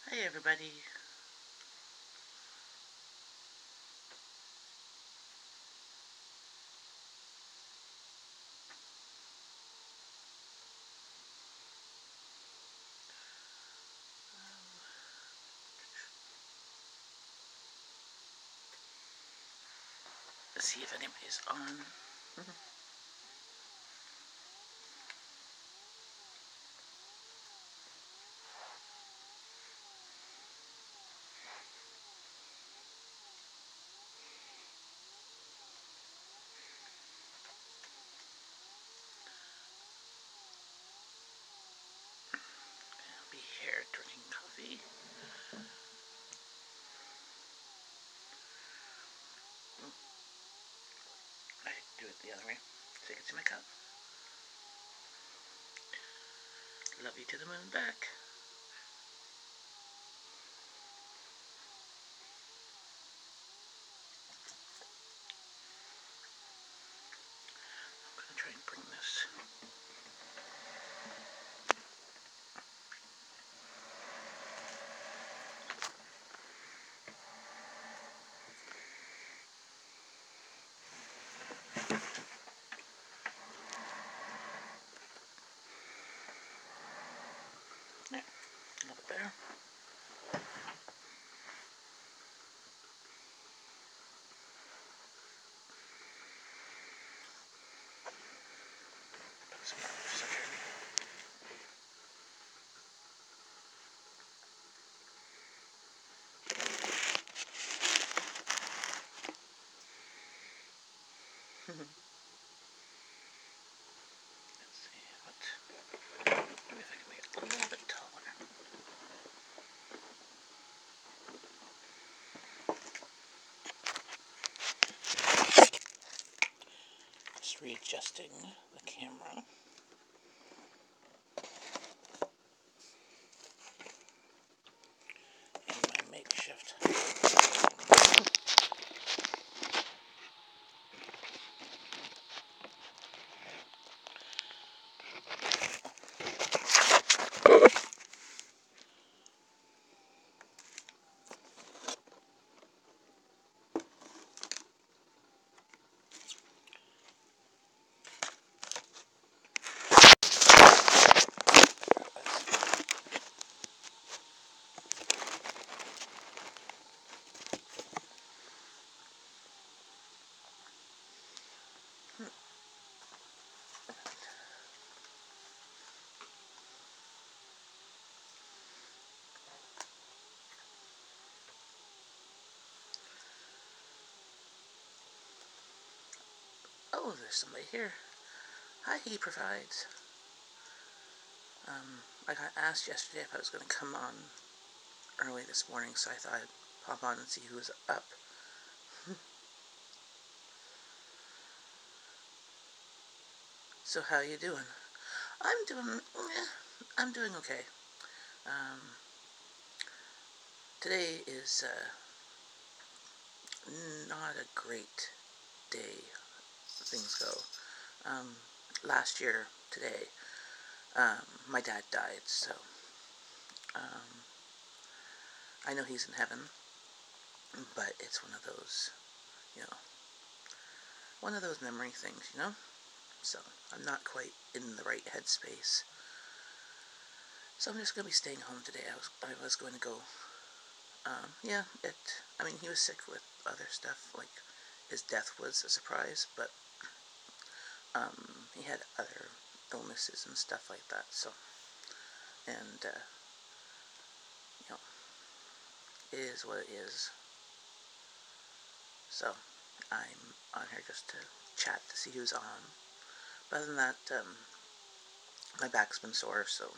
Hi everybody. Let's see if anybody's on. I'll be here drinking coffee. I do it the other way so you can see my cup. Love you to the moon back. I'm gonna try and bring this. There, a little bit better. Put some more sugar in. Let's see maybe if I can make it a little bit taller. Just readjusting the camera. And my makeshift. Oh, there's somebody here. Hi, he provides. I got asked yesterday if I was going to come on early this morning, so I thought I'd pop on and see who was up. So how you doing? I'm doing okay. Today is not a great day. Things go. Last year today, my dad died, so I know he's in heaven, but it's one of those, one of those memory things, So I'm not quite in the right headspace. So I'm just going to be staying home today. I was going to go. He was sick with other stuff, like his death was a surprise, but he had other illnesses and stuff like that, so, and, it is what it is. So, I'm on here just to chat to see who's on. But other than that, my back's been sore, so,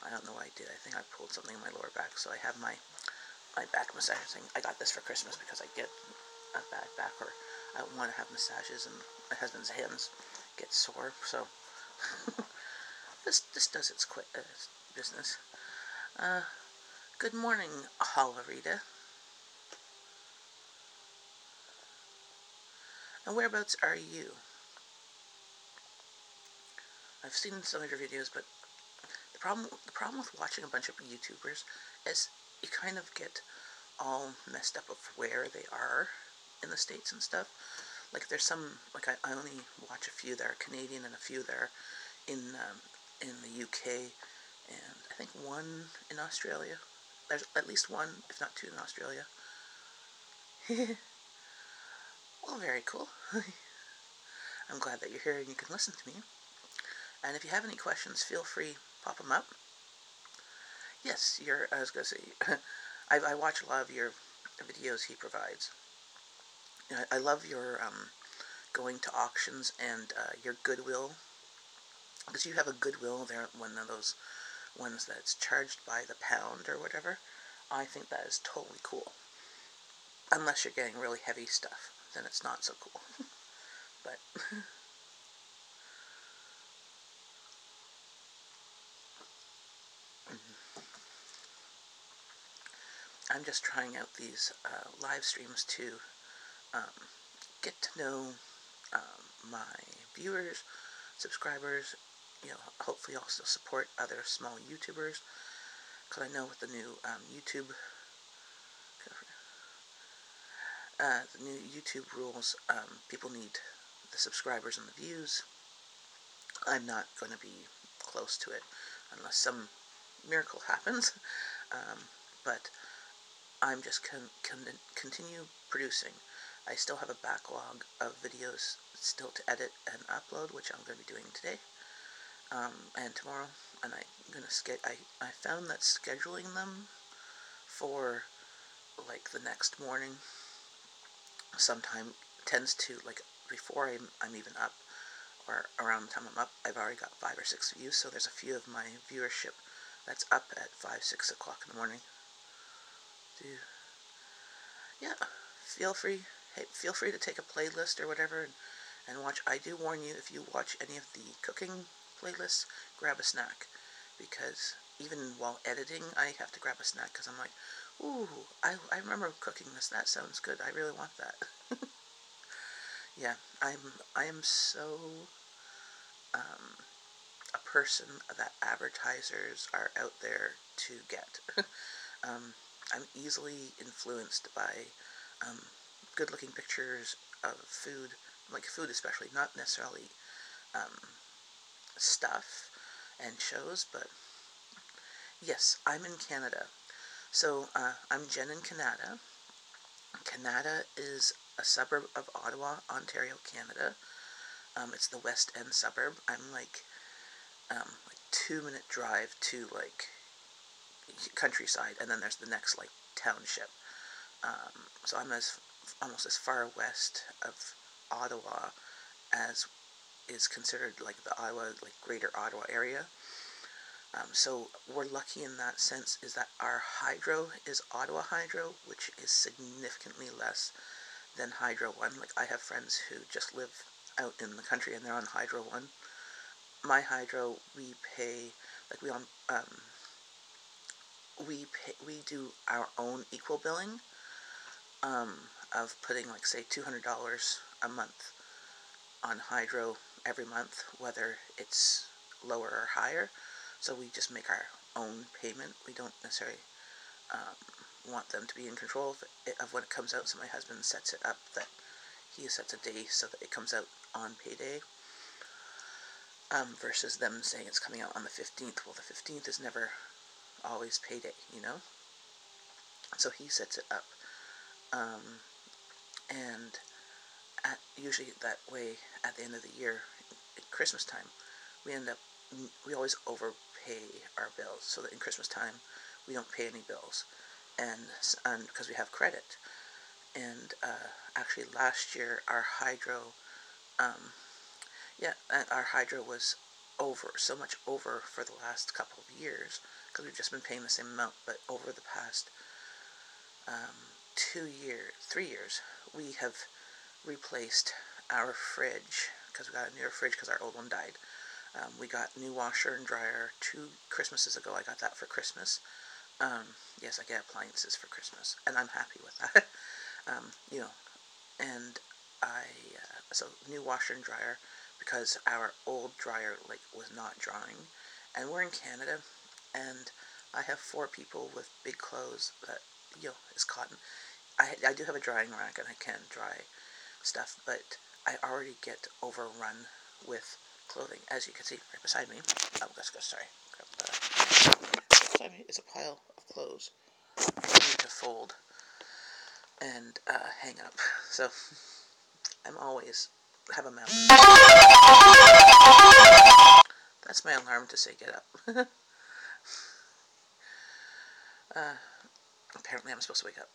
I don't know what I did. I think I pulled something in my lower back, so I have my back massage thing. I got this for Christmas because I get a bad back, or I don't want to have massages, and my husband's hands get sore, so this does its business. Good morning, Hollerita. And whereabouts are you? I've seen some of your videos, but the problem with watching a bunch of YouTubers is you kind of get all messed up of where they are in the States and stuff. Like there's some, like I only watch a few that are Canadian and a few that are in the UK, and I think one in Australia. There's at least one, if not two, in Australia. Well, very cool. I'm glad that you're here and you can listen to me. And if you have any questions, feel free, pop them up. Yes, I was going to say, I watch a lot of your videos he provides. I love your going to auctions and your Goodwill, because you have a Goodwill there, one of those ones that's charged by the pound or whatever. I think that is totally cool. Unless you're getting really heavy stuff, then it's not so cool. But I'm just trying out these live streams to um, get to know my viewers, subscribers, hopefully also support other small YouTubers, because I know with the new YouTube rules, people need the subscribers and the views. I'm not going to be close to it unless some miracle happens, but I'm just continue producing. I still have a backlog of videos still to edit and upload, which I'm going to be doing today and tomorrow. And I'm going to I found that scheduling them for like the next morning sometime tends to, like, before I'm even up, or around the time I'm up, I've already got 5 or 6 views, so there's a few of my viewership that's up at 5, 6 o'clock in the morning. Yeah, feel free to take a playlist or whatever and watch. I do warn you, if you watch any of the cooking playlists, grab a snack, because even while editing, I have to grab a snack, because I'm like, ooh, I remember cooking this, that sounds good, I really want that. Yeah, I am so a person that advertisers are out there to get. I'm easily influenced by good-looking pictures of food, like food especially, not necessarily stuff and shows, but yes, I'm in Canada. So I'm Jen in Canada. Canada is a suburb of Ottawa, Ontario, Canada. It's the West End suburb. I'm like 2-minute drive to like countryside, and then there's the next like township. So I'm almost as far west of Ottawa as is considered like the Ottawa, like Greater Ottawa area. So we're lucky in that sense, is that our hydro is Ottawa Hydro, which is significantly less than Hydro 1. Like, I have friends who just live out in the country and they're on Hydro 1. My hydro, we pay, like we do our own equal billing of putting, like, say $200 a month on hydro every month, whether it's lower or higher. So we just make our own payment. We don't necessarily want them to be in control of when it comes out, so my husband sets it up that he sets a day so that it comes out on payday, versus them saying it's coming out on the 15th. Well, the 15th is never always payday, so he sets it up, and usually that way at the end of the year, at Christmas time, we always overpay our bills, so that in Christmas time we don't pay any bills, and because we have credit. And actually last year our hydro was so much over for the last couple of years, because we've just been paying the same amount, but over the past 3 years, we have replaced our fridge, because we got a newer fridge because our old one died. We got new washer and dryer 2 Christmases ago. I got that for Christmas. Yes, I get appliances for Christmas, and I'm happy with that. And so new washer and dryer, because our old dryer was not drying, And we're in Canada, and I have 4 people with big clothes that, is cotton. I do have a drying rack and I can dry stuff, but I already get overrun with clothing, as you can see right beside me. Oh, let's go, sorry. Beside me is a pile of clothes I need to fold and hang up. So I'm always have a mountain. That's my alarm to say get up. Apparently I'm supposed to wake up.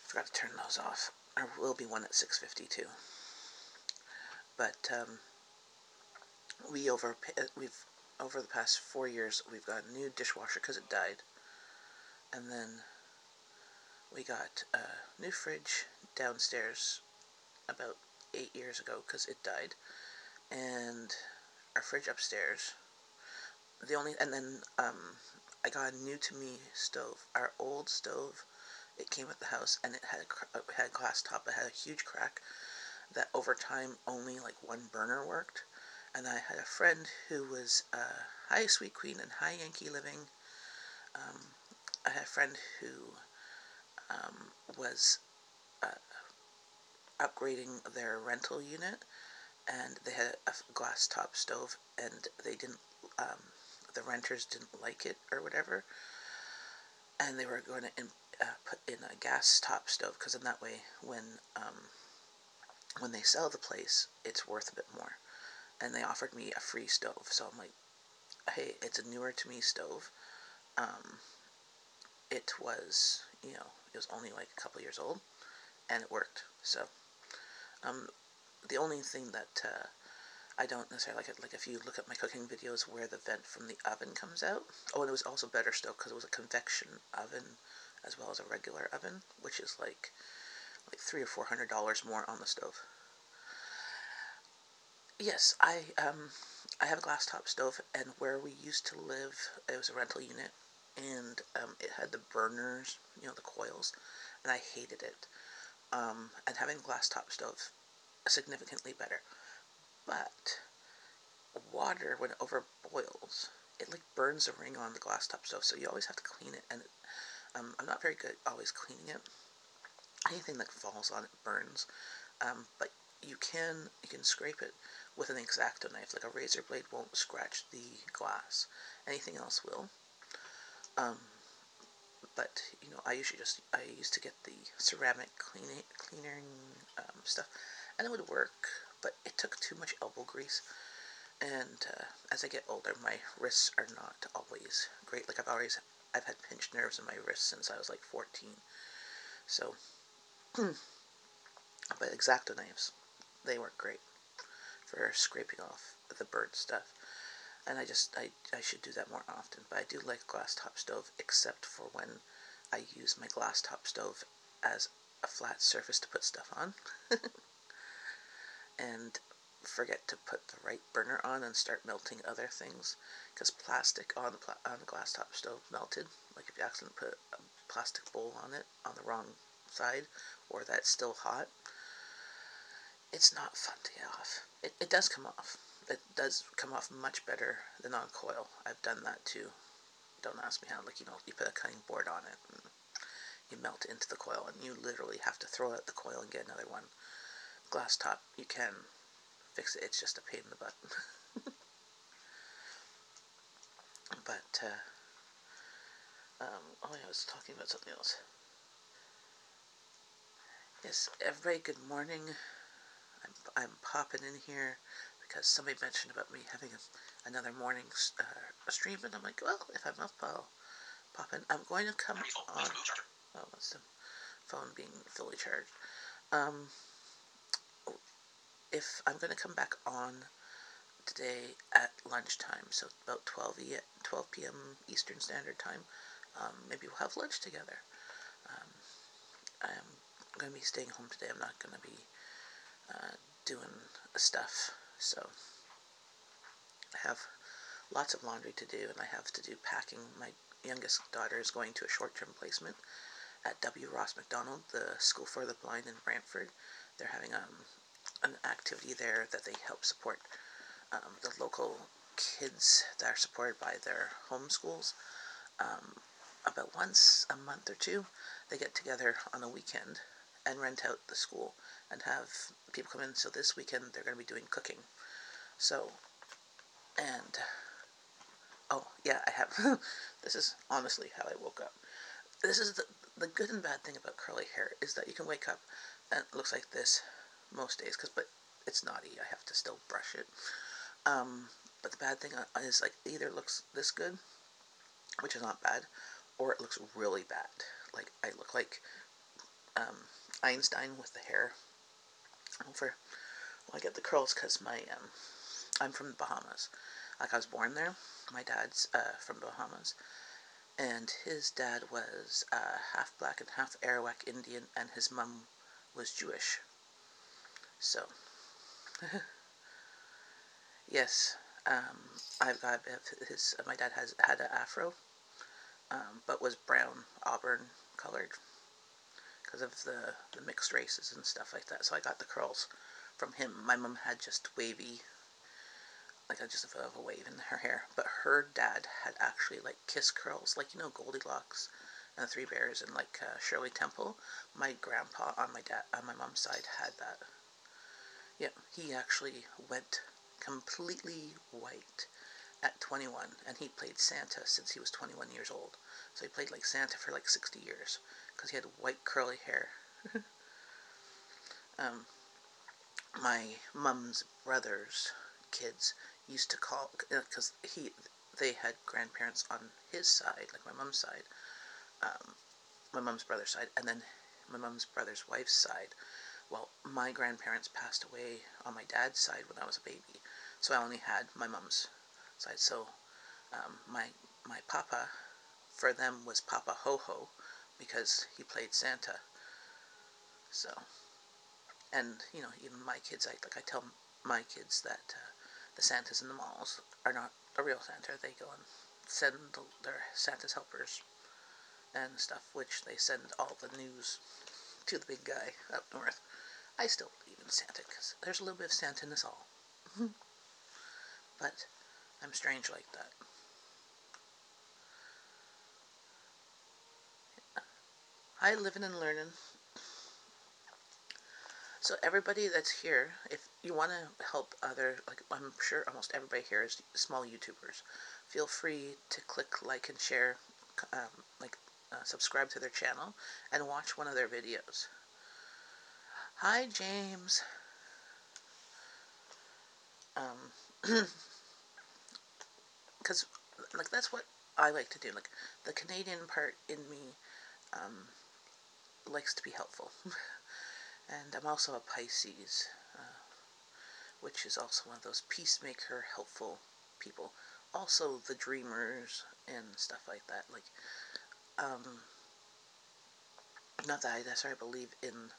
Forgot to turn those off. There will be one at 6:52. But we've over the past 4 years we've got a new dishwasher because it died, and then we got a new fridge downstairs about 8 years ago because it died, and our fridge upstairs. And then I got a new to me stove. Our old stove, it came with the house, and it had a glass top. It had a huge crack that over time only like one burner worked. And I had a friend who was hi Sweet Queen and hi Yankee Living. I had a friend who was upgrading their rental unit, and they had a glass top stove, and they didn't the renters didn't like it or whatever, and they were going to put in a gas top stove, because in that way when they sell the place it's worth a bit more. And they offered me a free stove, so I'm like, hey, it's a newer to me stove. It was only like a couple years old, and it worked. So the only thing that I don't necessarily like if you look at my cooking videos where the vent from the oven comes out. Oh, and it was also better still because it was a convection oven as well as a regular oven, which is like $300 or $400 more on the stove. Yes, I have a glass top stove, and where we used to live, it was a rental unit, and it had the burners, the coils, and I hated it. And having a glass top stove, significantly better. But water, when it overboils, it like burns a ring on the glass top stove, so you always have to clean it, and I'm not very good at always cleaning it. Anything that falls on it burns, but you can scrape it with an X-Acto knife. Like a razor blade won't scratch the glass. Anything else will. But I used to get the ceramic cleaning stuff, and it would work, but it took too much elbow grease. And as I get older, my wrists are not always great. Like I've had pinched nerves in my wrists since I was like 14. So, but X-Acto knives, they work great for scraping off the burnt stuff. And I should do that more often. But I do like glass top stove, except for when I use my glass top stove as a flat surface to put stuff on. And forget to put the right burner on and start melting other things, because plastic on the glass top stove melted. Like if you accidentally put a plastic bowl on it on the wrong side, or that's still hot, it's not fun to get off. It does come off. It does come off much better than on coil. I've done that too. Don't ask me how. Like, you put a cutting board on it and you melt it into the coil, and you literally have to throw out the coil and get another one. Glass top, you can fix it. It's just a pain in the butt. But I was talking about something else. Yes, everybody, good morning. I'm popping in here because somebody mentioned about me having another morning stream, and I'm like, well, if I'm up, I'll pop in. I'm going to come on. Oh, that's the phone being fully charged. If I'm going to come back on today at lunchtime, so about 12 p.m. Eastern Standard Time, maybe we'll have lunch together. I'm going to be staying home today. I'm not going to be doing stuff, so I have lots of laundry to do, and I have to do packing. My youngest daughter is going to a short-term placement at W. Ross McDonald, the School for the Blind in Brantford. They're having an activity there that they help support the local kids that are supported by their home schools. About once a month or two, they get together on a weekend and rent out the school and have people come in. So this weekend they're going to be doing cooking. So, and, oh yeah, I have, this is honestly how I woke up. This is the good and bad thing about curly hair is that you can wake up and it looks like this most days, but it's naughty. I have to still brush it. But the bad thing is, like, either it looks this good, which is not bad, or it looks really bad. Like, I look like Einstein with the hair. Well, I get the curls because I'm from the Bahamas. Like, I was born there. My dad's from Bahamas, and his dad was half black and half Arawak Indian, and his mum was Jewish. So, yes, I've got my dad had an afro, but was brown, auburn colored because of the mixed races and stuff like that. So I got the curls from him. My mum had just wavy, like just a wave in her hair, but her dad had actually like kiss curls, like, you know, Goldilocks and the Three Bears and like Shirley Temple. My grandpa on my mom's side had that. Yeah, he actually went completely white at 21, and he played Santa since he was 21 years old. So he played like Santa for like 60 years because he had white curly hair. My mum's brother's kids used to call, because they had grandparents on his side, like my mom's side, my mom's brother's side, and then my mom's brother's wife's side. Well, my grandparents passed away on my dad's side when I was a baby, so I only had my mom's side. So my papa, for them, was Papa Ho Ho because he played Santa. So, and you know, even my kids, I tell my kids that the Santas in the malls are not a real Santa. They go and send their Santa's helpers and stuff, which they send all the news to the big guy up north. I still believe in Santa because there's a little bit of Santa in us all. But I'm strange like that. I living and learning. So everybody that's here, if you want to help other, like I'm sure almost everybody here is small YouTubers, feel free to click like and share, subscribe to their channel and watch one of their videos. Hi, James. Because like that's what I like to do. Like the Canadian part in me likes to be helpful. And I'm also a Pisces, which is also one of those peacemaker, helpful people. Also the dreamers and stuff like that. Like, not that I necessarily believe in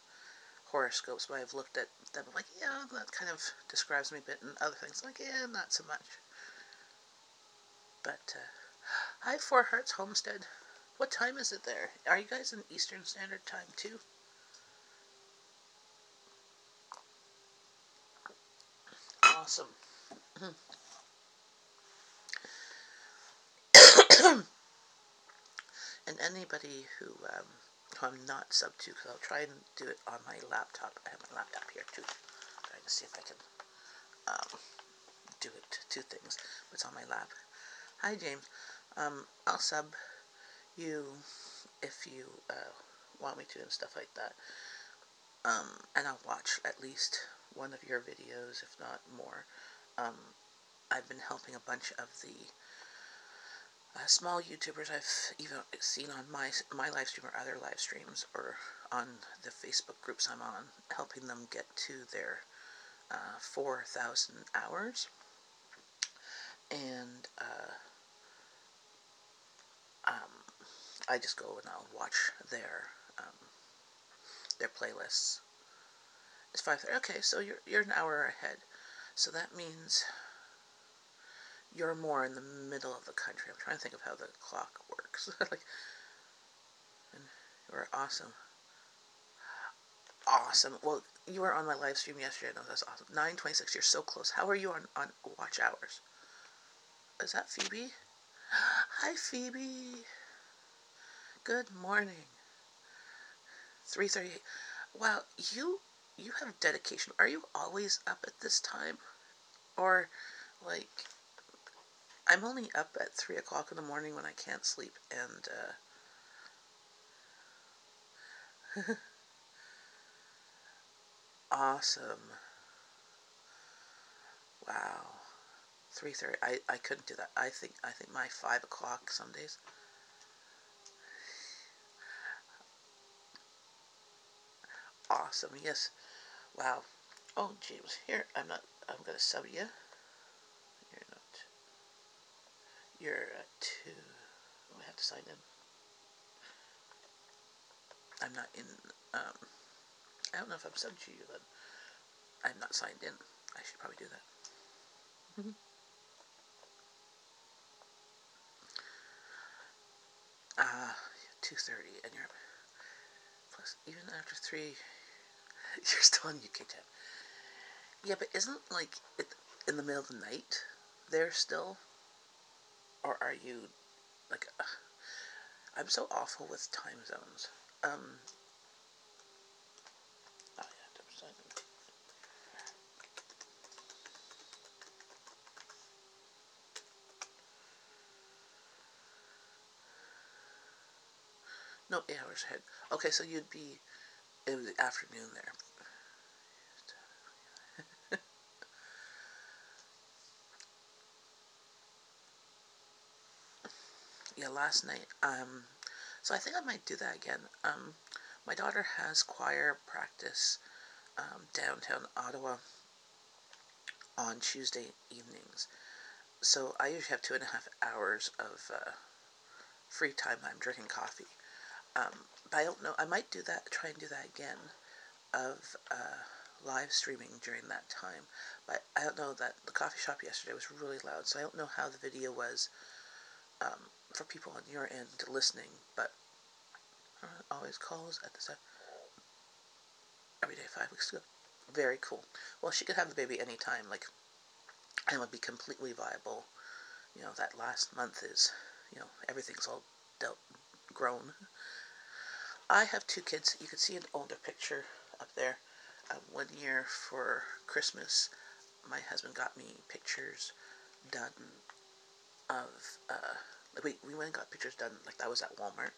horoscopes, but I've looked at them like, yeah, that kind of describes me a bit, and other things like, yeah, not so much. But, hi, Four Hearts Homestead. What time is it there? Are you guys in Eastern Standard Time, too? Awesome. And anybody who I'm not subbed to, because I'll try and do it on my laptop. I have my laptop here, too. Trying to see if I can do it, two things. But it's on my lap. Hi, James. I'll sub you if you want me to and stuff like that. And I'll watch at least one of your videos, if not more. I've been helping a bunch of the small YouTubers I've even seen on my live stream or other live streams or on the Facebook groups I'm on, helping them get to their 4,000 hours. And I just go and I'll watch their playlists. It's 5:30. Okay, so you're an hour ahead. So that means you're more in the middle of the country. I'm trying to think of how the clock works. Like, and you're awesome. Awesome. Well, You were on my live stream yesterday. No, that's awesome. 9:26. You're so close. How are you on watch hours? Is that Phoebe? Hi, Phoebe. Good morning. 3:38. Wow, you have dedication. Are you always up at this time, or like I'm only up at 3 o'clock in the morning when I can't sleep, and awesome. Wow. 3:30. I couldn't do that. I think my 5 o'clock some days. Awesome. Yes. Wow. Oh, James, here I'm gonna sub you. You're not. You're two. Oh, I have to sign in. I'm not in. Um. I don't know if I'm subbed to you then. I'm not signed in. I should probably do that. 2:30, and you're plus even after 3. You're still on UK time. Yeah, but isn't like it in the middle of the night there still, or are you like? I'm so awful with time zones. Oh yeah, I'm signing. No, 8 hours ahead. Okay, so you'd be in the afternoon there. Yeah, last night. So I think I might do that again. My daughter has choir practice downtown Ottawa on Tuesday evenings. So I usually have 2.5 hours of free time. I'm drinking coffee. But I don't know. I might do that. Try and do that again of live streaming during that time. But I don't know that the coffee shop yesterday was really loud, so I don't know how the video was for people on your end listening. But always calls at the set every day 5 weeks ago. Very cool. Well, she could have the baby anytime. Like, and it would be completely viable. You know, that last month is, everything's all grown. I have 2 kids. You can see an older picture up there. 1 year for Christmas, my husband got me pictures done of, we went and got pictures done, like that was at Walmart,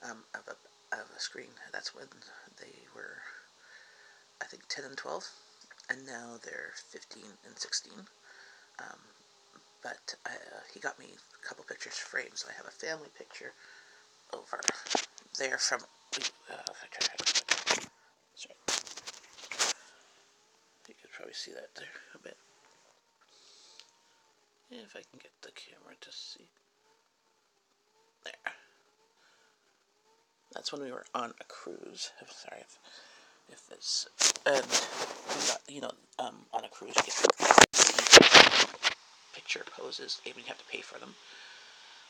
of a screen. That's when they were, I think, 10 and 12, and now they're 15 and 16. But he got me a couple pictures framed, so I have a family picture over there from, sorry, you could probably see that there a bit. If I can get the camera to see. There. That's when we were on a cruise. I'm sorry if it's, and we got, on a cruise you get picture poses, even you have to pay for them.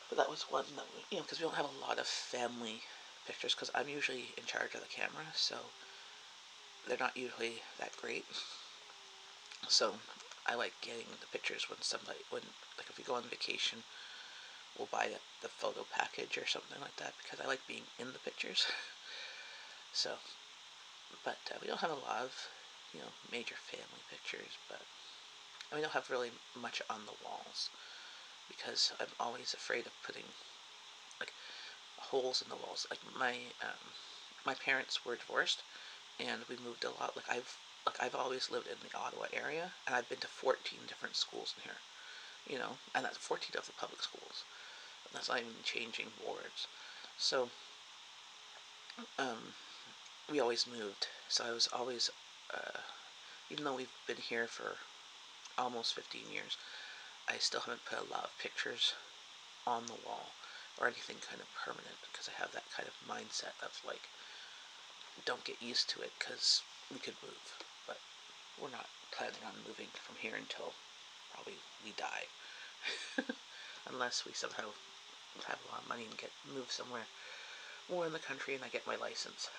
But that was one that because we don't have a lot of family pictures, because I'm usually in charge of the camera, so they're not usually that great. So I like getting the pictures when like if we go on vacation, we'll buy the photo package or something like that, because I like being in the pictures. So, but we don't have a lot of, major family pictures, but we don't have really much on the walls, because I'm always afraid of putting like holes in the walls. Like my parents were divorced, and we moved a lot. I've always lived in the Ottawa area, and I've been to 14 different schools in here, and that's 14 of the public schools. And that's not even changing wards. So we always moved. So I was always, even though we've been here for almost 15 years, I still haven't put a lot of pictures on the wall or anything kind of permanent, because I have that kind of mindset of like, don't get used to it, because we could move, but we're not planning on moving from here until probably we die. Unless we somehow have a lot of money and move somewhere more in the country and I get my license.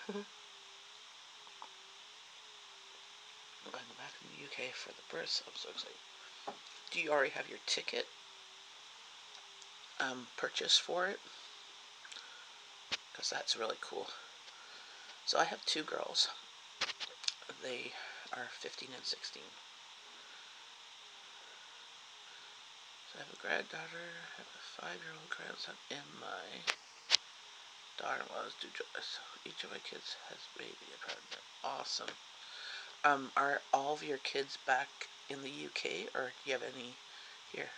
I'm going back in the UK for the birth. I'm so excited. Do you already have your ticket purchased for it? Because that's really cool. So I have two girls. They are 15 and 16. So I have a granddaughter, I have a 5-year-old grandson, and my daughter-in-law is due. So each of my kids has a baby apartment. Awesome. Are all of your kids back in the UK, or do you have any here?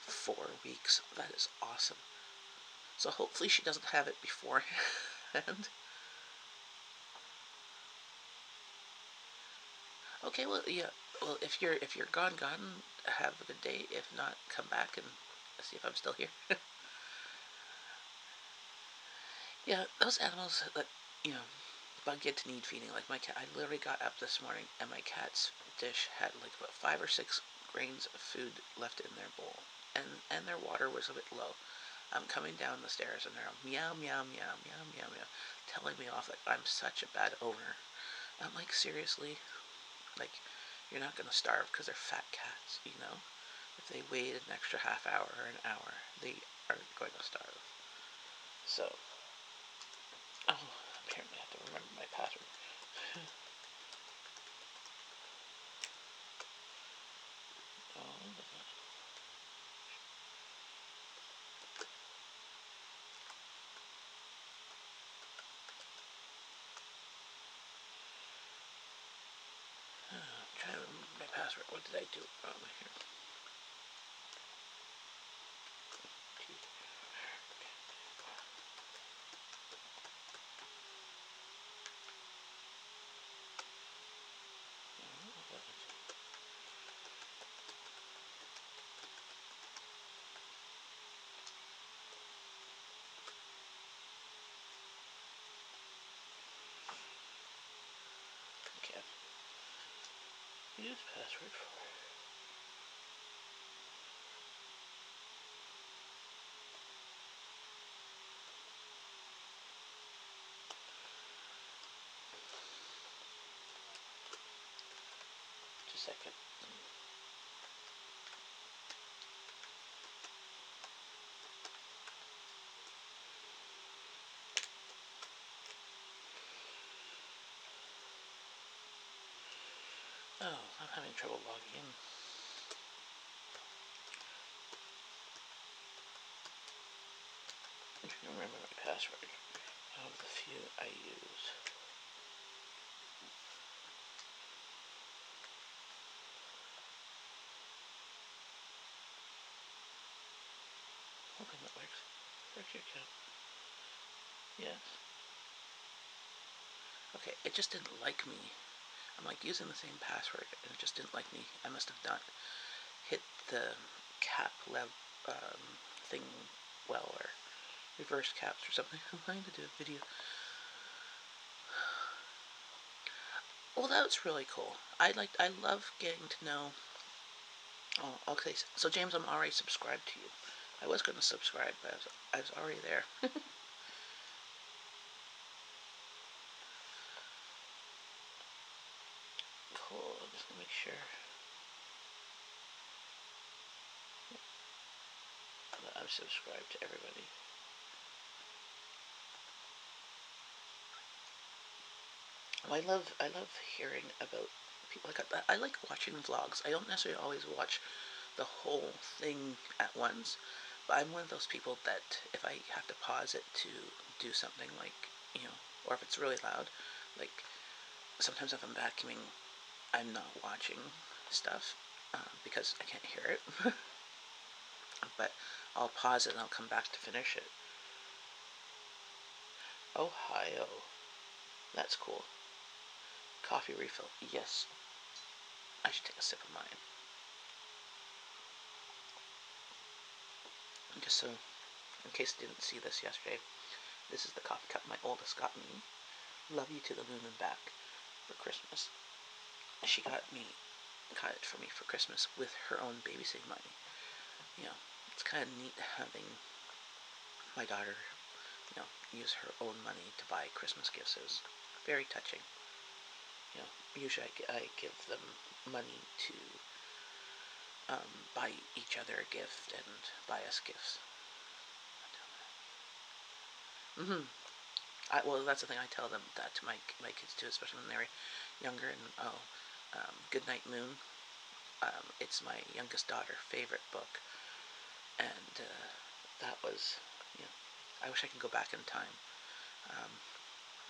4 weeks. That is awesome. So hopefully she doesn't have it beforehand. Okay, well, yeah. Well, if you're gone, have a good day. If not, come back and see if I'm still here. Yeah, those animals that bug into need feeding. Like my cat, I literally got up this morning and my cat's dish had like about 5 or 6 grains of food left in their bowl, and their water was a bit low. I'm coming down the stairs and they're all meow meow meow meow meow meow, telling me off like I'm such a bad owner. I'm like, seriously, like, you're not gonna starve because they're fat cats, you know. If they wait an extra half hour or an hour, they are going to starve. So, oh, apparently I have to remember my password. Oh, I'm trying to remember my password. What did I do wrong here? Okay. Use password for. Just a second. Oh, I'm having trouble logging in. I'm trying to remember my password. Of the few I use. Hoping that works. Where's your account? Yes. Okay, it just didn't like me. I'm like using the same password and it just didn't like me. I must have not hit the cap level thing well, or reverse caps or something. I'm planning to do a video. Well, that's really cool. I love getting to know. Oh, okay. So James, I'm already subscribed to you. I was going to subscribe, but I was already there. Cool. I'm just gonna make sure that I'm subscribed to everybody. Well, I love hearing about people. I like watching vlogs. I don't necessarily always watch the whole thing at once, but I'm one of those people that if I have to pause it to do something, like, or if it's really loud, like sometimes if I'm vacuuming, I'm not watching stuff because I can't hear it. But I'll pause it and I'll come back to finish it. Ohio. That's cool. Coffee refill. Yes. I should take a sip of mine. And just so, in case I didn't see this yesterday, this is the coffee cup my oldest got me. Love you to the moon and back for Christmas. She got it for me for Christmas with her own babysitting money. It's kind of neat having my daughter, use her own money to buy Christmas gifts. It was very touching. usually I give them money to buy each other a gift and buy us gifts. Well, that's the thing. I tell them that to my kids too, especially when they're younger. And Good Night Moon. It's my youngest daughter's favorite book, and that was, I wish I could go back in time. Um,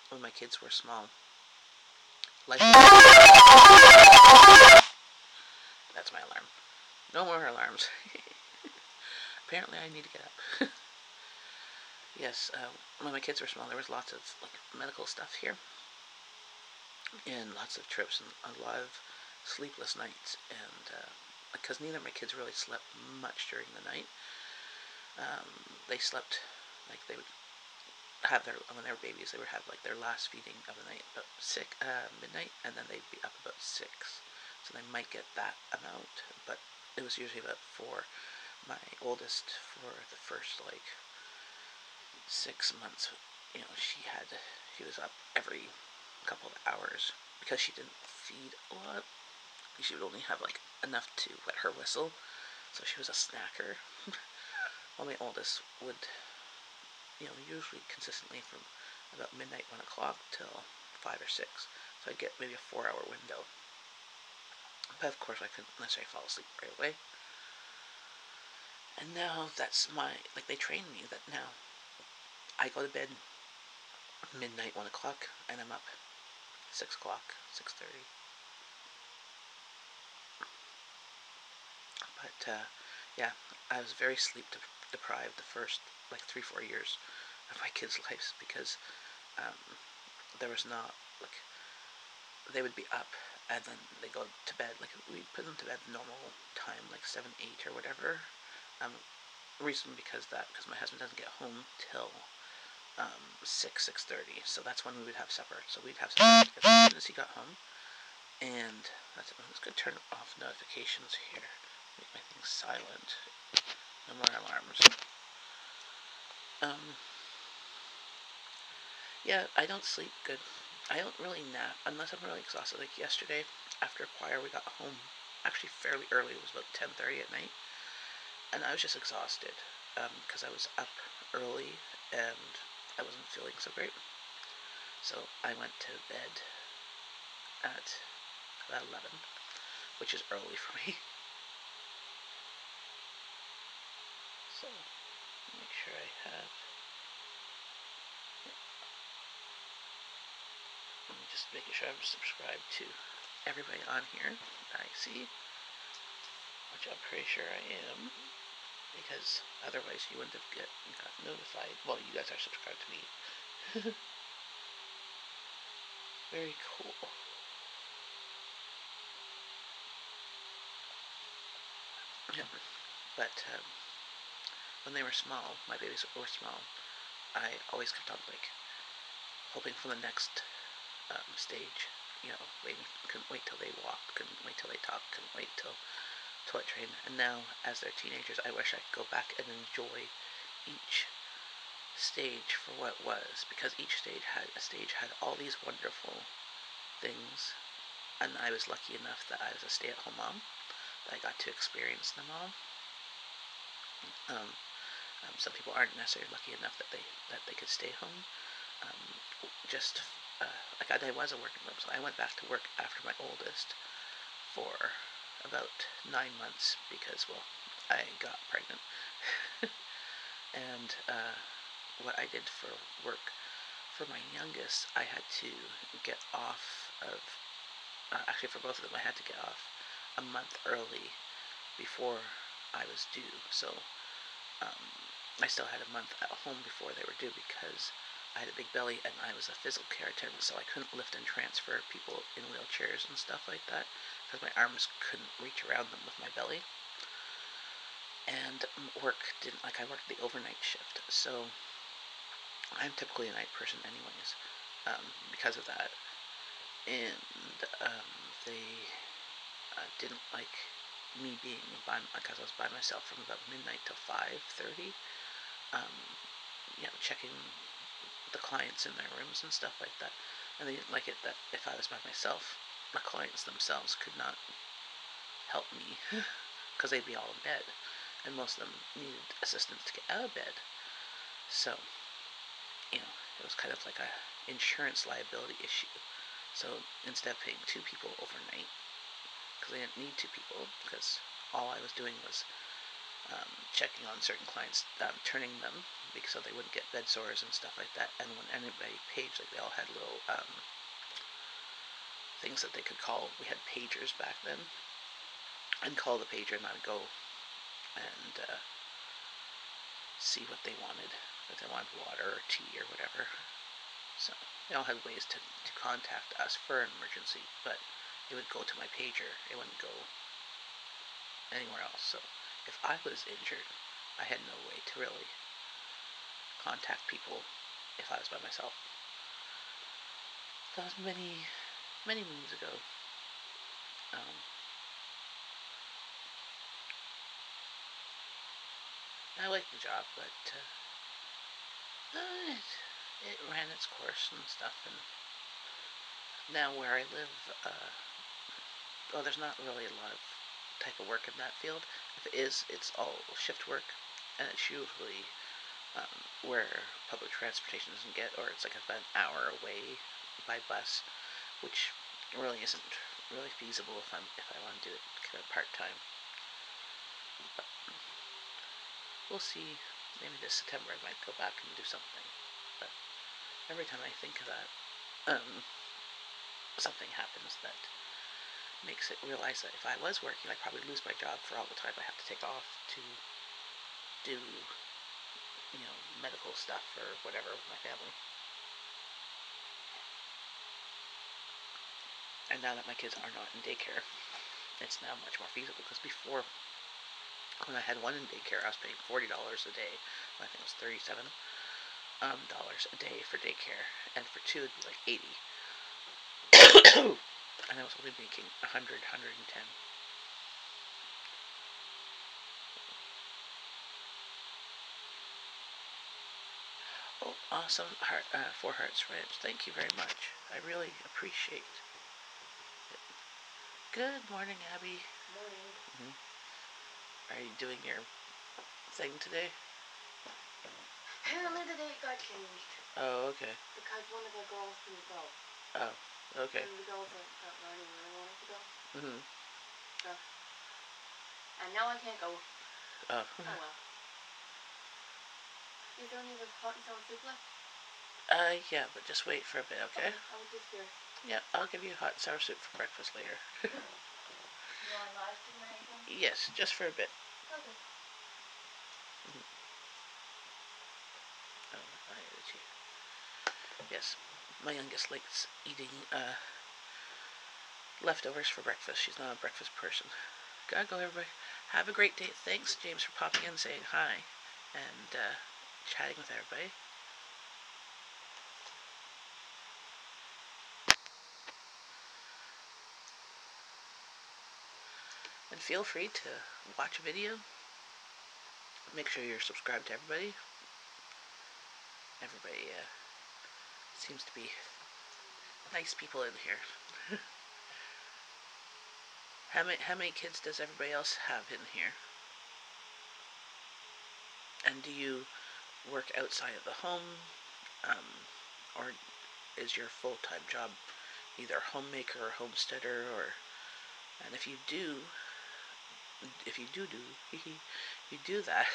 when my kids were small, life. That's my alarm. No more alarms. Apparently, I need to get up. Yes, when my kids were small, there was lots of medical stuff here, and lots of trips, and a lot of sleepless nights. And because neither of my kids really slept much during the night, they slept they would have when they were babies, they would have their last feeding of the night about midnight, and then they'd be up about 6. So they might get that amount, but it was usually about 4. My oldest, for the first 6 months, she was up every couple of hours because she didn't feed a lot. She would only have enough to wet her whistle, so she was a snacker. While my oldest would, usually consistently from about midnight, 1 o'clock till 5 or 6. So I'd get maybe a 4-hour window. But of course I couldn't necessarily fall asleep right away. And now that's they trained me that now I go to bed midnight, 1 o'clock, and I'm up 6 o'clock, 6:30. But yeah, I was very sleep deprived the first 3-4 years of my kids' lives because there was not they would be up and then they go to bed we put them to bed normal time 7, 8 or whatever. Reason because my husband doesn't get home till 6:30, so that's when we would have supper. So we'd have supper as soon as he got home. And that's it. I'm just gonna turn off notifications here. Make my things silent. No more alarms. Yeah, I don't sleep good. I don't really nap unless I'm really exhausted. Like yesterday, after choir, we got home actually fairly early. It was about 10:30 at night, and I was just exhausted because I was up early and I wasn't feeling so great. So I went to bed at about 11, which is early for me. So make sure I have. I'm just making sure I'm subscribed to everybody on here that I see, which I'm pretty sure I am, because otherwise you wouldn't have got notified. Well, you guys are subscribed to me. Very cool. Yeah, but when they were small, my babies were small, I always kept on hoping for the next stage. Couldn't wait till they walked, couldn't wait till they talked, couldn't wait till toilet train. And now, as they're teenagers, I wish I could go back and enjoy each stage for what it was, because each stage had all these wonderful things, and I was lucky enough that I was a stay-at-home mom, that I got to experience them all. Some people aren't necessarily lucky enough that they could stay home. I was a working mom, so I went back to work after my oldest for about 9 months because, well, I got pregnant. And what I did for work for my youngest, I had to get off of, actually for both of them, I had to get off a month early before I was due. So I still had a month at home before they were due because I had a big belly and I was a physical care attendant, so I couldn't lift and transfer people in wheelchairs and stuff like that because my arms couldn't reach around them with my belly. And work didn't, I worked the overnight shift, so I'm typically a night person anyways, because of that. And they didn't like me being because I was by myself from about midnight till 5:30, checking the clients in their rooms and stuff like that. And they didn't like it that if I was by myself, my clients themselves could not help me because they'd be all in bed, and most of them needed assistance to get out of bed. So, it was kind of like a insurance liability issue. So instead of paying 2 people overnight, because I didn't need 2 people, because all I was doing was checking on certain clients, turning them so they wouldn't get bed sores and stuff like that. And when anybody paged, like they all had little things that they could call. We had pagers back then. I'd call the pager and I'd go and see what they wanted. If they wanted water or tea or whatever. So they all had ways to contact us for an emergency, but it would go to my pager. It wouldn't go anywhere else. So if I was injured, I had no way to really contact people if I was by myself. That was many, many moons ago. I liked the job, but it ran its course and stuff. And now where I live, there's not really a lot of type of work in that field. If it is, it's all shift work, and it's usually where public transportation doesn't get, or it's like about an hour away by bus, which really isn't really feasible if I want to do it kind of part-time. But we'll see. Maybe this September I might go back and do something. But every time I think of that, something happens that makes it realize that if I was working, I'd probably lose my job for all the time I have to take off to do, medical stuff or whatever with my family. And now that my kids are not in daycare, it's now much more feasible, because before, when I had one in daycare, I was paying $40 a day. I think it was $37 a day for daycare, and for 2 it'd be like $80. And I was only making $100, $110. Oh, awesome. Four Hearts Ranch. Thank you very much. I really appreciate it. Good morning, Abby. Morning. Are you doing your thing today? Apparently the date got changed. Oh, okay. Because one of the girls didn't go. Oh, okay. One of the girls that really wanted to go. So, and now I can't go. Oh. Oh well. Is there any of this hot and sour soup left? Yeah, but just wait for a bit, okay? I was just curious. Yeah, I'll give you hot and sour soup for breakfast later. You want live stream or anything? Yes, just for a bit. Okay. Yes, my youngest likes eating leftovers for breakfast. She's not a breakfast person. Gotta go, everybody. Have a great day. Thanks, James, for popping in, saying hi, and chatting with everybody. And feel free to watch a video. Make sure you're subscribed to everybody. Everybody seems to be nice people in here. How many kids does everybody else have in here? And do you work outside of the home, or is your full-time job either homemaker or homesteader? And if you do you do that,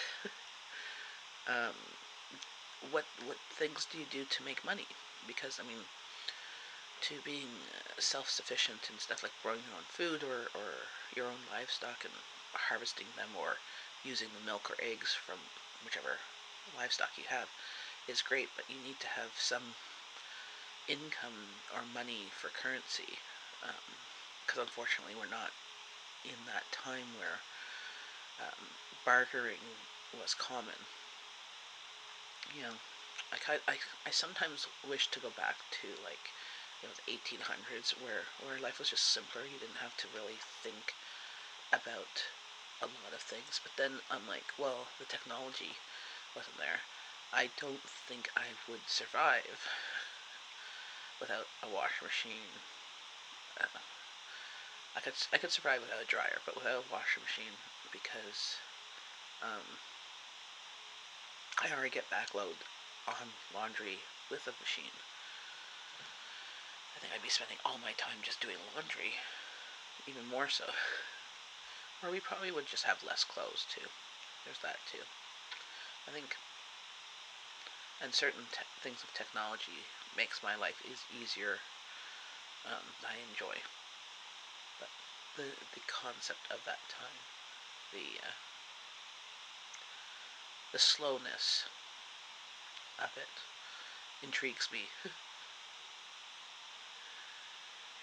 what things do you do to make money? Because to being self-sufficient and stuff, like growing your own food or your own livestock and harvesting them, or using the milk or eggs from whichever livestock you have, is great, but you need to have some income or money for currency, because unfortunately we're not in that time where bartering was common. I sometimes wish to go back to the 1800s, where life was just simpler. You didn't have to really think about a lot of things. But then I'm like, well, the technology wasn't there. I don't think I would survive without a washing machine. I could survive without a dryer, but without a washing machine, because I already get backload on laundry with a machine. I think I'd be spending all my time just doing laundry, even more so. Or we probably would just have less clothes too. There's that too. I think, and certain things of technology makes my life easier. I enjoy, but the concept of that time, the slowness of it intrigues me.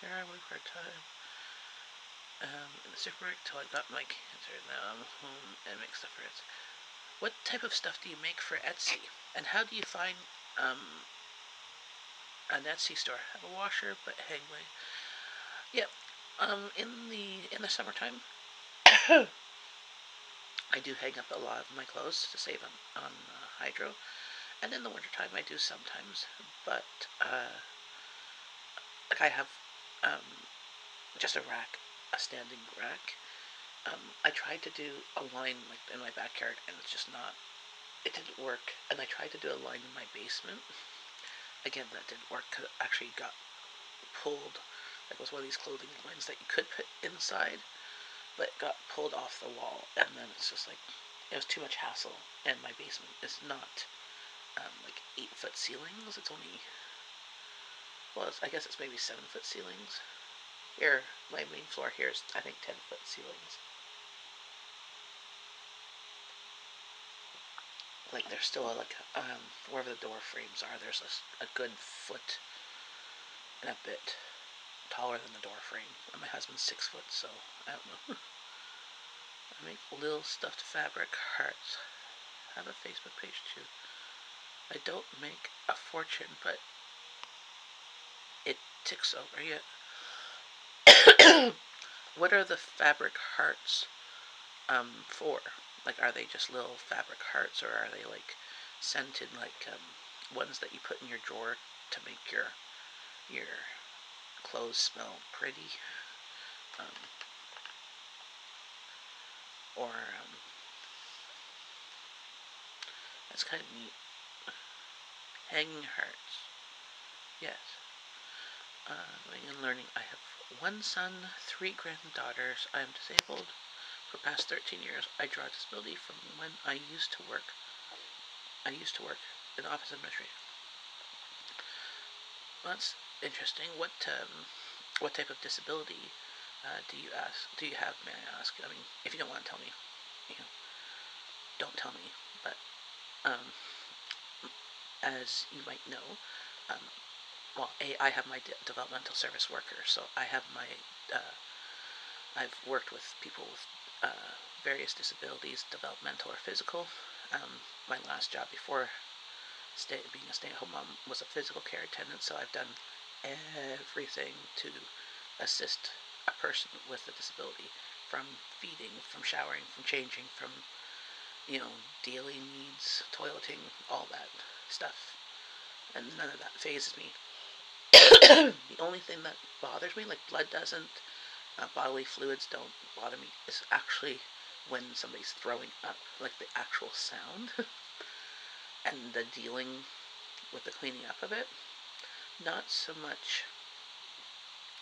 Here I work part time in the supermarket till I got my cancer. Now I'm home and make stuff for Etsy. What type of stuff do you make for Etsy? And how do you find an Etsy store? I have a washer, but hang my. Yep. In the summertime, I do hang up a lot of my clothes to save on hydro, and in the wintertime I do sometimes. But like I have just a rack, a standing rack. I tried to do a line like in my backyard, and it's just not. It didn't work. And I tried to do a line in my basement. Again, that didn't work. Cause it actually got pulled. It was one of these clothing lines that you could put inside, but it got pulled off the wall, and then it's just like it was too much hassle. And my basement is not like 8-foot ceilings. It's only, well, I guess it's maybe 7-foot ceilings. Here, my main floor here is I think 10-foot ceilings. Like there's still like wherever the door frames are, there's a good foot and a bit taller than the door frame. And my husband's 6 foot, so I don't know. I make little stuffed fabric hearts. I have a Facebook page too. I don't make a fortune, but it ticks over yet. What are the fabric hearts for? Like, are they just little fabric hearts, or are they like scented, like ones that you put in your drawer to make your clothes smell pretty? Or that's kind of neat. Hanging hearts. Yes. Living and learning. I have 1 son, 3 granddaughters. I am disabled for past 13 years. I draw disability from when I used to work. In office administration. Well, that's interesting. What type of disability do you have? May I ask? I mean, if you don't want to tell me, don't tell me. But as you might know, well, I have my developmental service worker, so I have my. I've worked with people with various disabilities, developmental or physical. My last job before being a stay-at-home mom was a physical care attendant, so I've done everything to assist a person with a disability, from feeding, from showering, from changing, from daily needs, toileting, all that stuff, and none of that phases me. The only thing that bothers me, like blood doesn't, bodily fluids don't bother me, is actually when somebody's throwing up, like the actual sound and the dealing with the cleaning up of it. Not so much,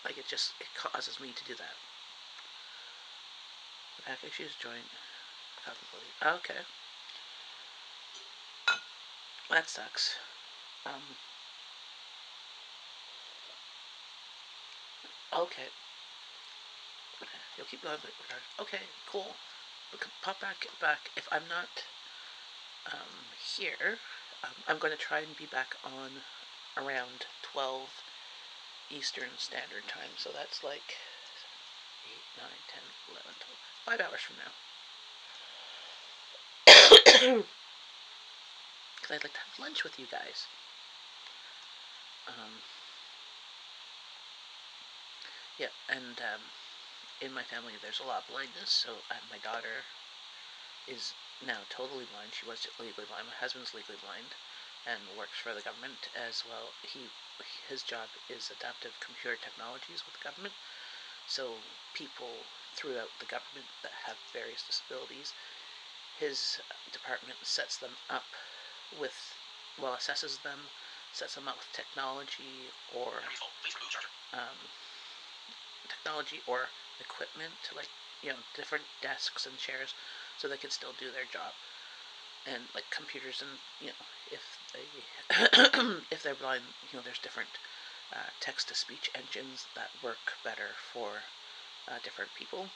like it causes me to do that. The back issues, joint, okay. That sucks. Okay. You'll keep going. Okay, cool. Pop back. If I'm not here, I'm going to try and be back on around 12 Eastern Standard Time. So that's like 8, 9, 10, 11, 12. 5 hours from now. Because I'd like to have lunch with you guys. Yeah, and in my family there's a lot of blindness, so my daughter is now totally blind. She was legally blind. My husband's legally blind. and works for the government as well. His job is adaptive computer technologies with the government. So people throughout the government that have various disabilities, his department sets them up with, well, assesses them, sets them up with technology or technology or equipment, like, different desks and chairs, so they can still do their job. And like computers, and if they if they're blind, there's different text to speech engines that work better for different people.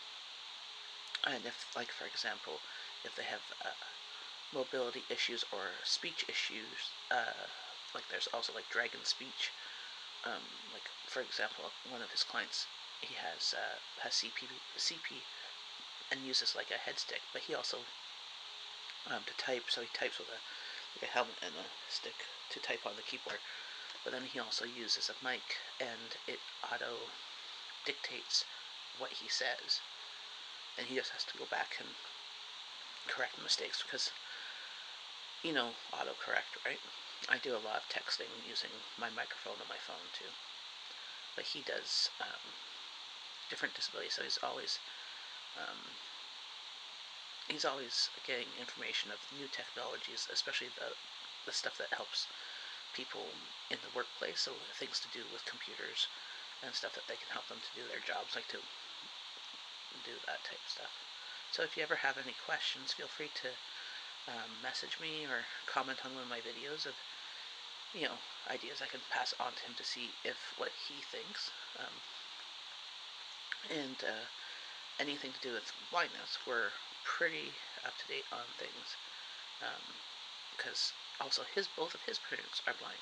And if, like, for example, if they have mobility issues or speech issues, like there's also like dragon speech. Like, for example, one of his clients, he has CP and uses like a head stick, but he also to type, so he types with a helmet and a stick to type on the keyboard. But then he also uses a mic, and it auto dictates what he says, and he just has to go back and correct the mistakes because autocorrect, right? I do a lot of texting using my microphone on my phone too, but he does different disabilities, so he's always getting information of new technologies, especially the stuff that helps people in the workplace, so things to do with computers and stuff that they can help them to do their jobs, like to do that type of stuff. So if you ever have any questions, feel free to message me or comment on one of my videos of ideas I can pass on to him to see if what he thinks. And anything to do with blindness, we're pretty up to date on things, because also both of his parents are blind.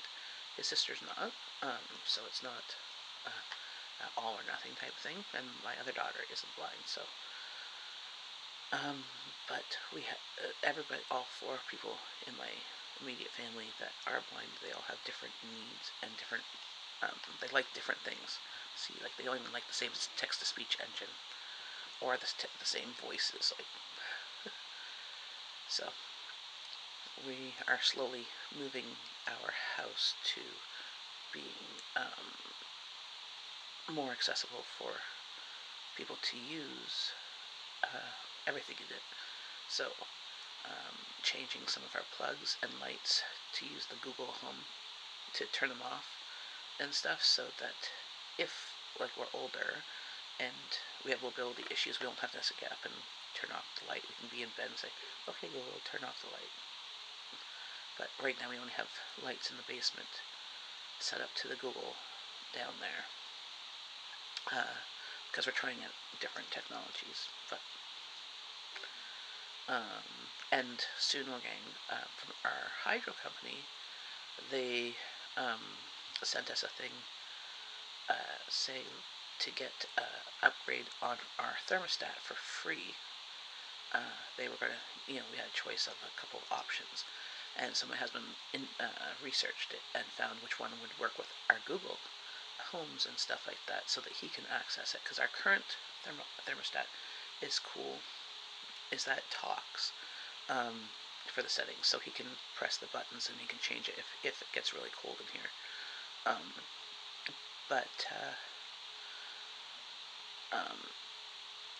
His sister's not, so it's not all or nothing type of thing, and my other daughter isn't blind, so but we everybody, all four people in my immediate family that are blind, they all have different needs and different they like different things. See, like, they don't even like the same text-to-speech engine or the same voices, like. So we are slowly moving our house to being more accessible for people to use everything in it. So changing some of our plugs and lights to use the Google Home to turn them off and stuff, so that if, like, we're older and we have mobility issues, we don't have to get up and turn off the light. We can be in bed and say, okay, Google, turn off the light. But right now we only have lights in the basement set up to the Google down there, because we're trying out different technologies. But and soon we're getting from our hydro company, they sent us a thing saying to get upgrade on our thermostat for free. They were going to, we had a choice of a couple of options, and so my husband researched it and found which one would work with our Google Homes and stuff like that, so that he can access it, because our current thermostat is cool, is that it talks for the settings, so he can press the buttons and he can change it if it gets really cold in here. But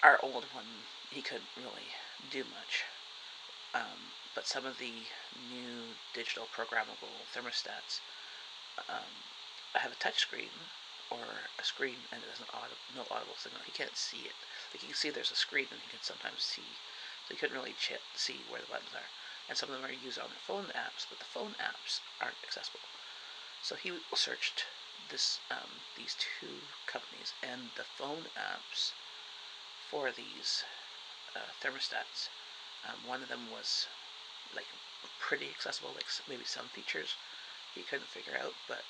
our old one, he couldn't really do much. But some of the new digital programmable thermostats have a touch screen or a screen, and it has no audible signal. He can't see it. Like, you can see there's a screen, and he can sometimes see. So he couldn't really see where the buttons are. And some of them are used on phone apps, but the phone apps aren't accessible. So he searched these two companies, and the phone apps for these thermostats, one of them was like pretty accessible, like maybe some features he couldn't figure out, but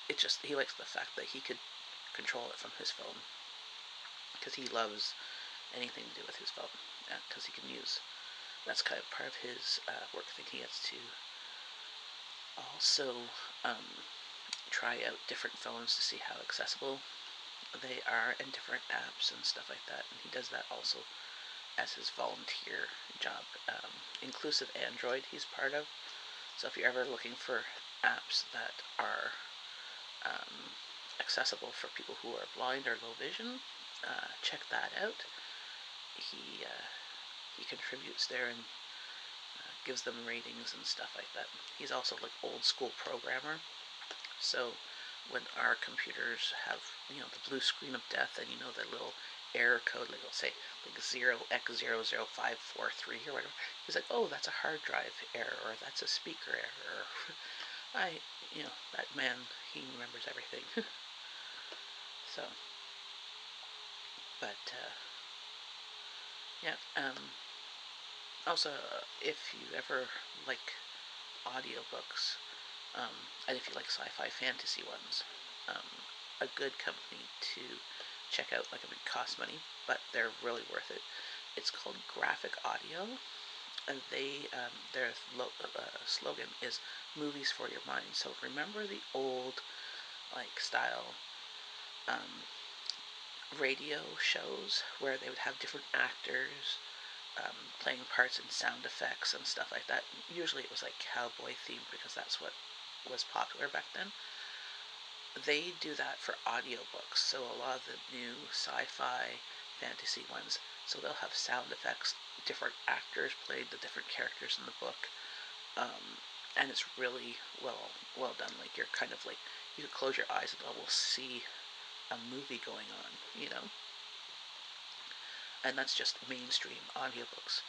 he likes the fact that he could control it from his phone, because he loves anything to do with his phone, because he can use, that's kind of part of his work thing. He has to also try out different phones to see how accessible they are, and different apps and stuff like that, and he does that also as his volunteer job. Inclusive Android he's part of, So if you're ever looking for apps that are accessible for people who are blind or low vision, check that out. He contributes there and gives them ratings and stuff like that. He's also like old school programmer. So when our computers have, the blue screen of death, and the little error code, like it'll say like 0x00543 or whatever, he's like, oh, that's a hard drive error, or that's a speaker error. That man, he remembers everything. So, but yeah. Also, if you ever like audiobooks, and if you like sci-fi fantasy ones, a good company to check out. Like, it costs money, but they're really worth it. It's called Graphic Audio, and their slogan is "Movies for Your Mind." So remember the old style radio shows where they would have different actors playing parts and sound effects and stuff like that. Usually it was like cowboy themed because that's what was popular back then. They do that for audiobooks. So a lot of the new sci-fi fantasy ones, so they'll have sound effects, different actors played the different characters in the book, and it's really well done. Like, you're kind of like, you could close your eyes and we'll see a movie going on. And that's just mainstream audiobooks.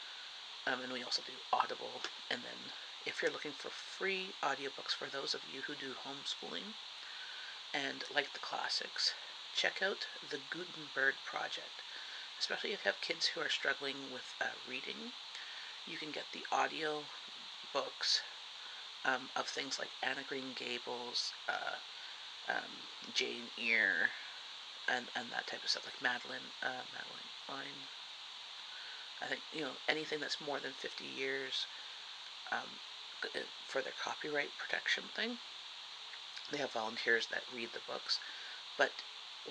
And we also do Audible. And then if you're looking for free audiobooks for those of you who do homeschooling and like the classics, check out the Gutenberg Project. Especially if you have kids who are struggling with reading, you can get the audio books of things like Anna Green Gables, Jane Eyre, and that type of stuff, like Madeline Line. I think, anything that's more than 50 years for their copyright protection thing. They have volunteers that read the books. But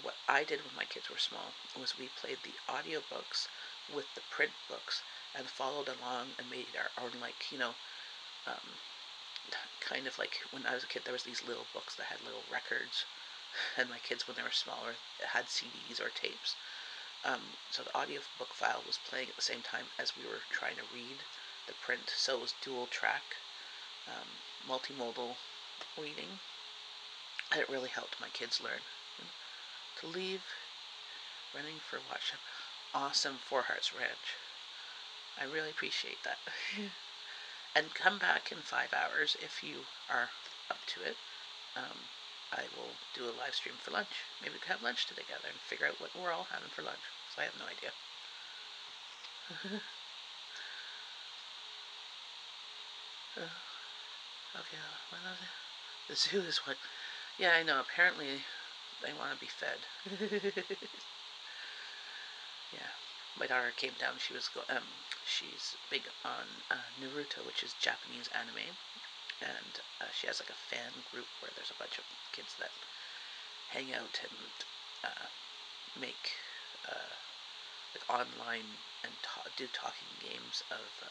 what I did when my kids were small was we played the audiobooks with the print books and followed along and made our own, kind of like when I was a kid, there was these little books that had little records. And my kids, when they were smaller, had CDs or tapes. So the audiobook file was playing at the same time as we were trying to read the print. So it was dual track, multimodal reading. And it really helped my kids learn. To leave, running for watch. Awesome Four Hearts Ranch. I really appreciate that. And come back in 5 hours if you are up to it. I will do a live stream for lunch. Maybe we could have lunch together and figure out what we're all having for lunch, because I have no idea. Okay, what was it? The zoo is what? Yeah, I know. Apparently, they want to be fed. Yeah, my daughter came down. She's big on Naruto, which is Japanese anime, and she has like a fan group where there's a bunch of kids that hang out and make like online and do talking games of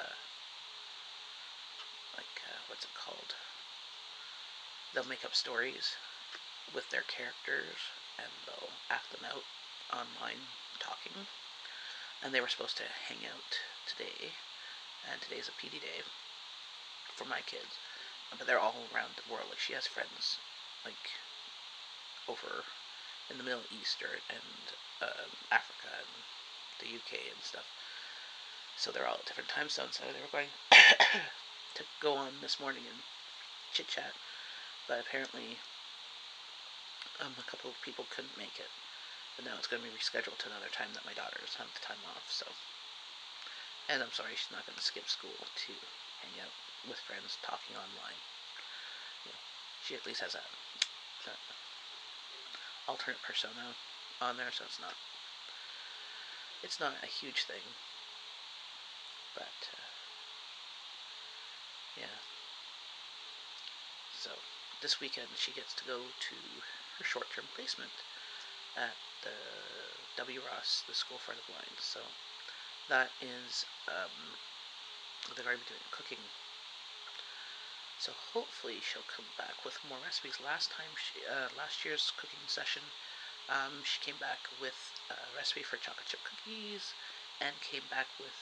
what's it called? They'll make up stories with their characters and they'll act them out online talking. And they were supposed to hang out today, and today's a PD day for my kids. But they're all around the world. Like, she has friends like over in the Middle East and Africa and the UK and stuff. So they're all at different time zones. So they were going to go on this morning and chit chat, but apparently a couple of people couldn't make it. But now it's going to be rescheduled to another time that my daughter's had the time off. So, and I'm sorry, she's not going to skip school to hang out with friends talking online. She at least has a alternate persona on there, so it's not a huge thing. But yeah. So this weekend she gets to go to her short-term placement at the W. Ross, the School for the Blind. So that is they're going to be doing cooking So hopefully she'll come back with more recipes. Last year's cooking session, she came back with a recipe for chocolate chip cookies, and came back with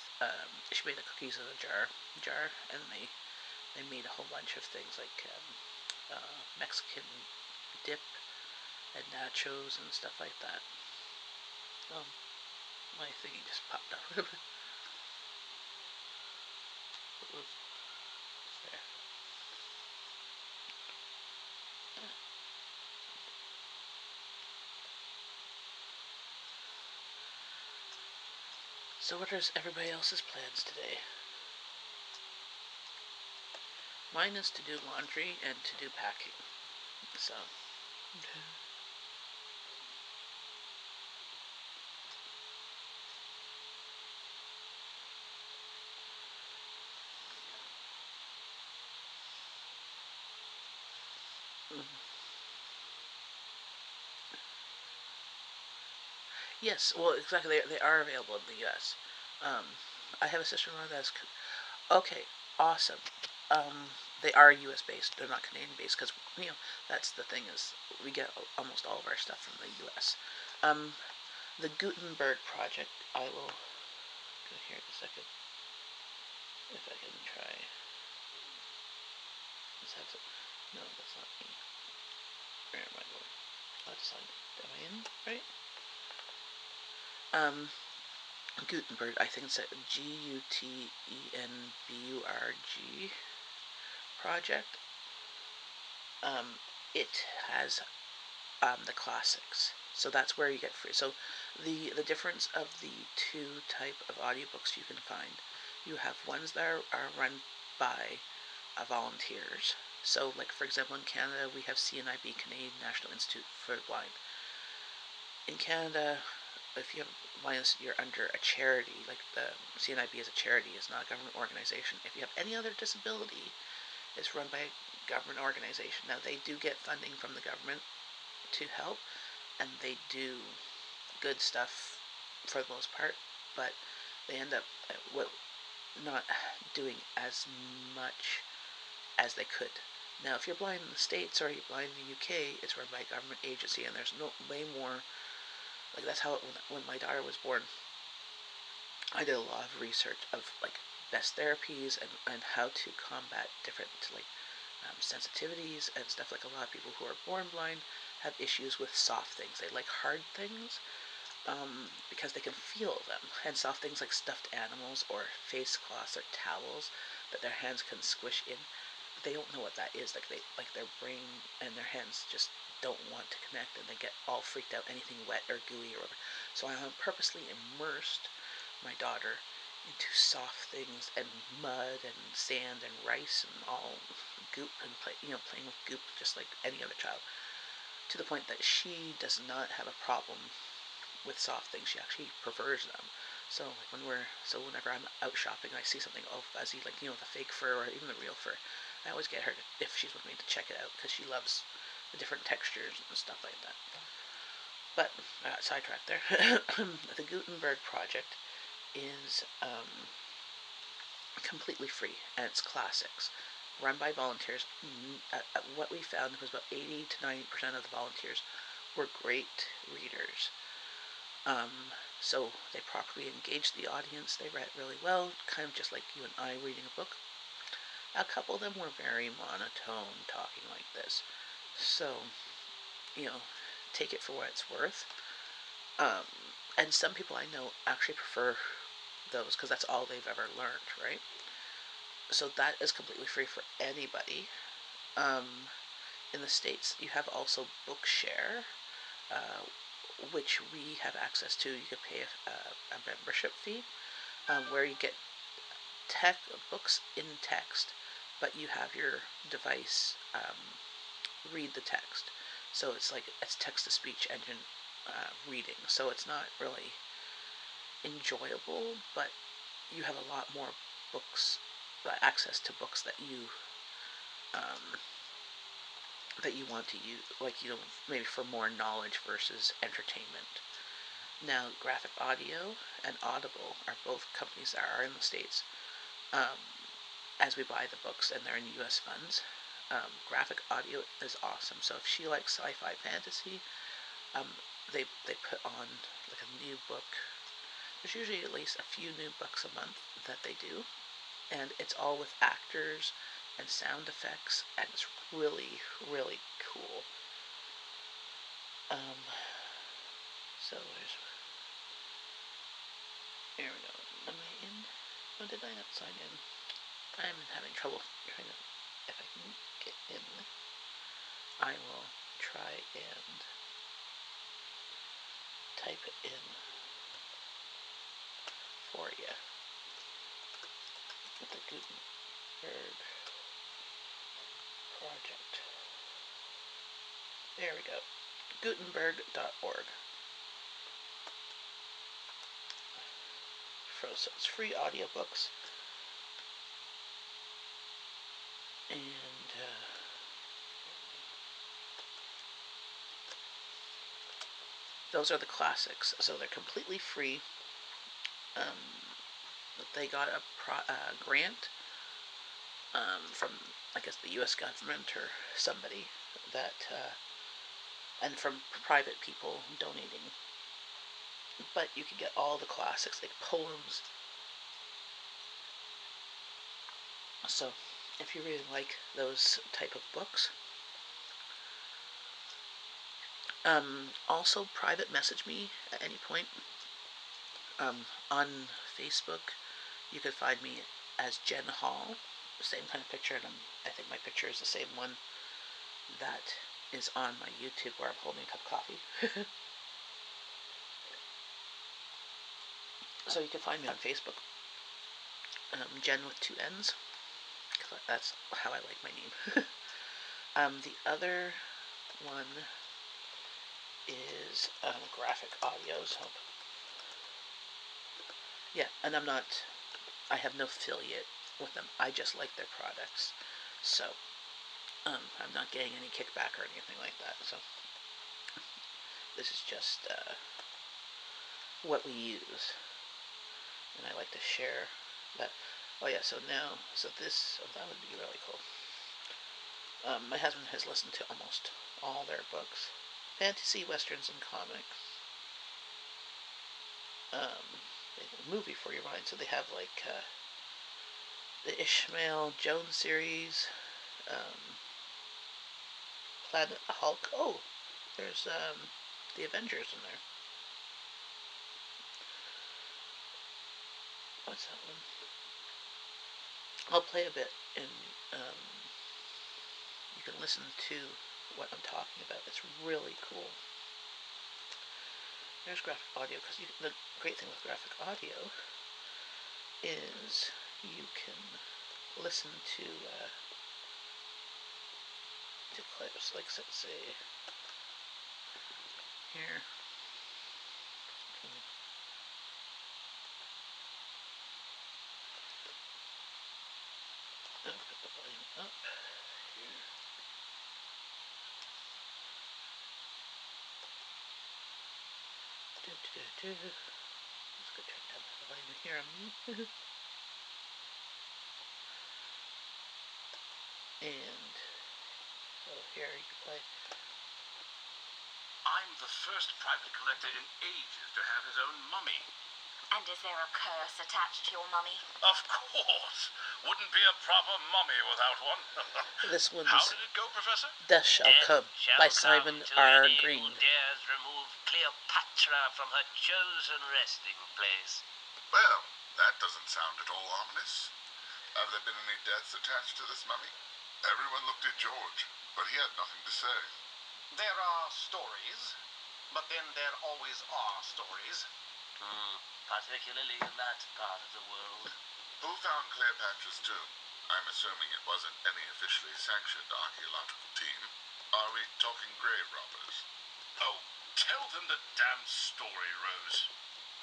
she made the cookies in a jar, and they made a whole bunch of things like Mexican dip and nachos and stuff like that. My thingy just popped up. It was there. So what are everybody else's plans today? Mine is to do laundry and to do packing. So. Okay. Yes, well, exactly. They are available in the U.S. I have a sister-in-law that's okay. Awesome. They are U.S. based. They're not Canadian based because that's the thing is we get almost all of our stuff from the U.S. The Gutenberg project. I will go here in a second if I can try. No, that's not me. Where am I going? Left side. Am I in? Right? Gutenberg, I think it's a Gutenberg project. It has the classics, so that's where you get free. So the difference of the two type of audiobooks you can find, you have ones that are run by volunteers. So, like for example, in Canada we have CNIB, Canadian National Institute for the Blind. In Canada, if you have blindness, you're under a charity. Like the CNIB is a charity; it's not a government organization. If you have any other disability, it's run by a government organization. Now they do get funding from the government to help, and they do good stuff for the most part, but they end up not doing as much as they could. Now, if you're blind in the States or you're blind in the UK, it's run by a government agency, and there's way more. Like that's how when my daughter was born, I did a lot of research of like best therapies and how to combat different like sensitivities and stuff. Like a lot of people who are born blind have issues with soft things. They like hard things because they can feel them, and soft things like stuffed animals or face cloths or towels that their hands can squish in. They don't know what that is. Like their brain and their hands just don't want to connect, and they get all freaked out anything wet or gooey or whatever. So I purposely immersed my daughter into soft things and mud and sand and rice and all goop and playing with goop just like any other child, to the point that she does not have a problem with soft things. She actually prefers them. So like whenever I'm out shopping, I see something all fuzzy, like the fake fur or even the real fur, I always get her if she's with me to check it out because she loves the different textures and stuff like that. But I got sidetracked there. The Gutenberg project is completely free, and it's classics, run by volunteers. What we found was about 80 to 90% of the volunteers were great readers. So they properly engaged the audience. They read really well, kind of just like you and I reading a book. A couple of them were very monotone, talking like this. So, take it for what it's worth. And some people I know actually prefer those because that's all they've ever learned, right? So that is completely free for anybody. In the States, you have also Bookshare, which we have access to. You could pay a membership fee where you get books in text, but you have your device read the text. So it's text-to-speech engine reading. So it's not really enjoyable, but you have a lot more books, access to books that you want to use, like maybe for more knowledge versus entertainment. Now, Graphic Audio and Audible are both companies that are in the States. as we buy the books, and they're in U.S. funds. Graphic audio is awesome. So if she likes sci-fi fantasy, they put on like a new book. There's usually at least a few new books a month that they do, and it's all with actors and sound effects, and it's really, really cool. So here we go. Am I in? Oh, did I not sign in? I'm having trouble trying to, if I can get in. I will try and type it in for you. The Gutenberg project. There we go. Gutenberg.org. So it's free audiobooks. And those are the classics. So they're completely free. They got a grant from, I guess, the U.S. government or somebody that, and from private people donating. But you can get all the classics, like poems. So if you really like those type of books, also private message me at any point. On Facebook, you can find me as Jen Hall, same kind of picture, and I think my picture is the same one that is on my YouTube where I'm holding a cup of coffee. So you can find me on Facebook, Jen with 2 N's. That's how I like my name. The other one is graphic audio. So yeah, and I have no affiliate with them. I just like their products. So I'm not getting any kickback or anything like that. So this is just what we use, and I like to share that. Oh yeah, so that would be really cool. My husband has listened to almost all their books, fantasy, westerns, and comics. Movie for your mind. So they have like the Ishmael Jones series, Planet Hulk. Oh, there's the Avengers in there. What's that one? I'll play a bit, and you can listen to what I'm talking about. It's really cool. There's graphic audio, because the great thing with graphic audio is you can listen to clips, like let's say here. I'll put the volume up here. Let's go turn down the volume here on me. And so here you can play. I'm the first private collector in ages to have his own mummy. And is there a curse attached to your mummy? Of course. Wouldn't be a proper mummy without one. This one's How did it go, Professor? Death Shall Come by Simon R. Green. Who dares remove Cleopatra from her chosen resting place? Well, that doesn't sound at all ominous. Have there been any deaths attached to this mummy? Everyone looked at George, but he had nothing to say. There are stories, but then there always are stories. Particularly in that part of the world. Who found Cleopatra's tomb? I'm assuming it wasn't any officially sanctioned archaeological team. Are we talking grave robbers? Oh, tell them the damn story, Rose.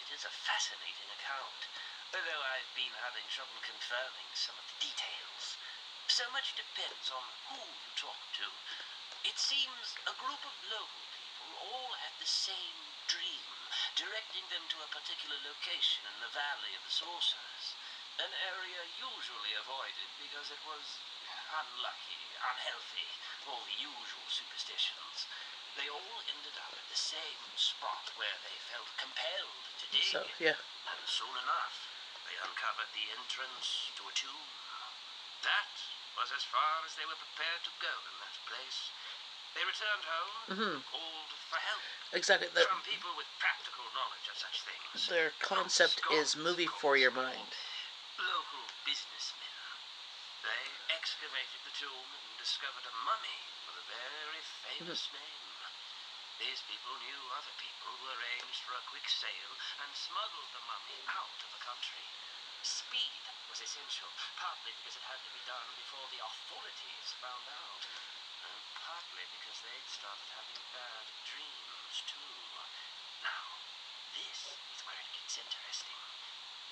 It is a fascinating account, although I've been having trouble confirming some of the details. So much depends on who you talk to. It seems a group of local people all had the same dream, directing them to a particular location in the Valley of the Sorcerers. an area usually avoided because it was unlucky, unhealthy, all the usual superstitions. They all ended up at the same spot where they felt compelled to dig. So, yeah. And soon enough, they uncovered the entrance to a tomb. That was as far as they were prepared to go in that place. They returned home, called for help. Exactly. From people with practical knowledge of such things. Their concept is movie for your mind. Local businessmen. They excavated the tomb and discovered a mummy with a very famous name. These people knew other people who arranged for a quick sale and smuggled the mummy out of the country. Speed was essential, partly because it had to be done before the authorities found out, and partly because they'd started having bad dreams too. Now, this is where it gets interesting.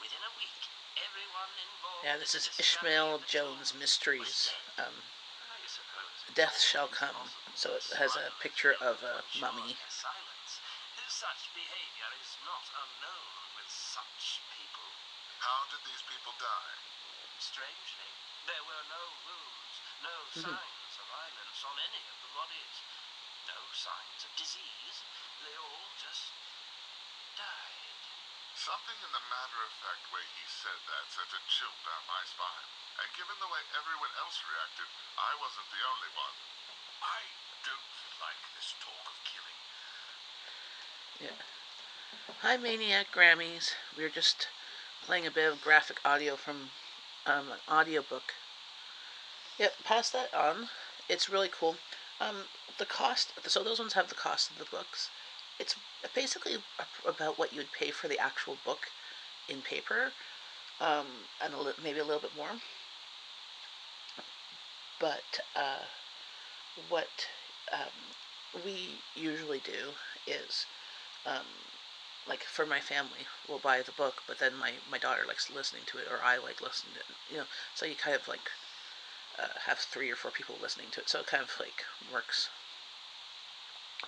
Within a week, everyone involved. Yeah, this is Ishmael Jones Mysteries. Death Shall Come. So it has a picture of a mummy. Such behavior is not unknown with such people. How did these people die? Strangely, there were no wounds, no signs of violence on any of the bodies, no signs of disease. They all just died. Something in the matter-of-fact way he said that sent a chill down my spine. And given the way everyone else reacted, I wasn't the only one. I don't like this talk of killing. Yeah. Hi, Maniac Grammys. We're just playing a bit of graphic audio from an audiobook. Yeah, pass that on. It's really cool. The cost, so those ones have the cost of the books. It's basically about what you would pay for the actual book in paper, and maybe a little bit more. But what we usually do is, like for my family, we'll buy the book, but then my daughter likes listening to it, or I like listening to it. So you kind of like have 3 or 4 people listening to it, so it kind of like works.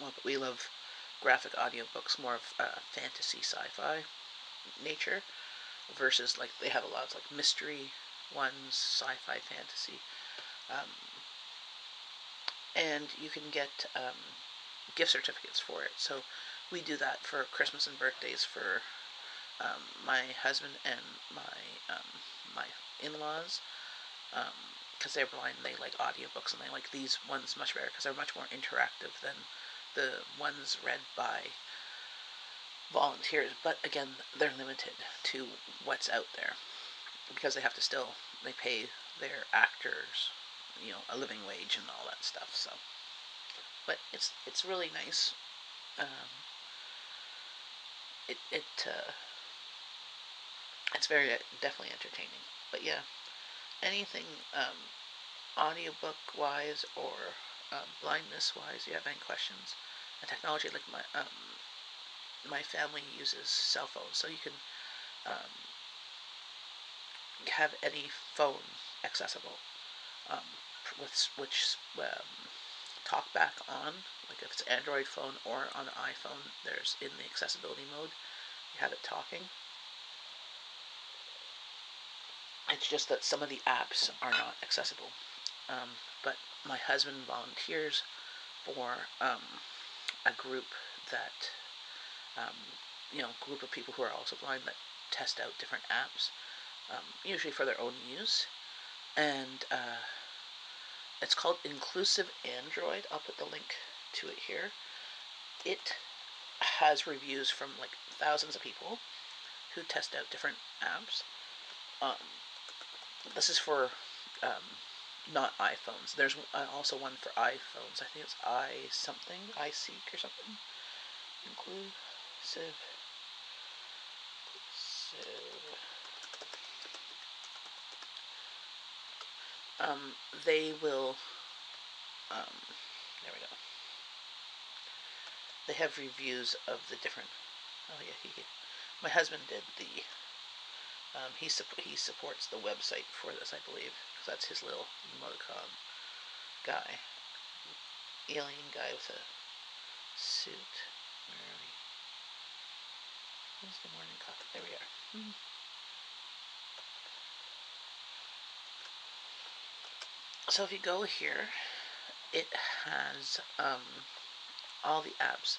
Well, but we love graphic audiobooks, more of fantasy, sci-fi nature, versus like they have a lot of like mystery ones, sci-fi, fantasy, and you can get gift certificates for it. So we do that for Christmas and birthdays for my husband and my in-laws, because they're blind. They like audiobooks, and they like these ones much better because they're much more interactive than the ones read by volunteers. But again, they're limited to what's out there because they pay their actors, a living wage and all that stuff. So, but it's really nice. It's very definitely entertaining. But yeah, anything audiobook wise or blindness wise, you have any questions? And technology, like my family uses cell phones, so you can have any phone accessible with which talk back on, like if it's an Android phone or on an iPhone, there's in the accessibility mode, you have it talking. It's just that some of the apps are not accessible. But my husband volunteers for a group that, group of people who are also blind that test out different apps, usually for their own use. And it's called Inclusive Android. I'll put the link to it here. It has reviews from like thousands of people who test out different apps. This is for not iPhones. There's also one for iPhones. I think it's iSeek or something. Inclusive. They will. There we go. They have reviews of the different. Oh yeah, my husband did the. He supports the website for this, I believe, because that's his little emoticon guy. Alien guy with a suit. Where are we? Where's the morning coffee? There we are. So if you go here, it has all the apps.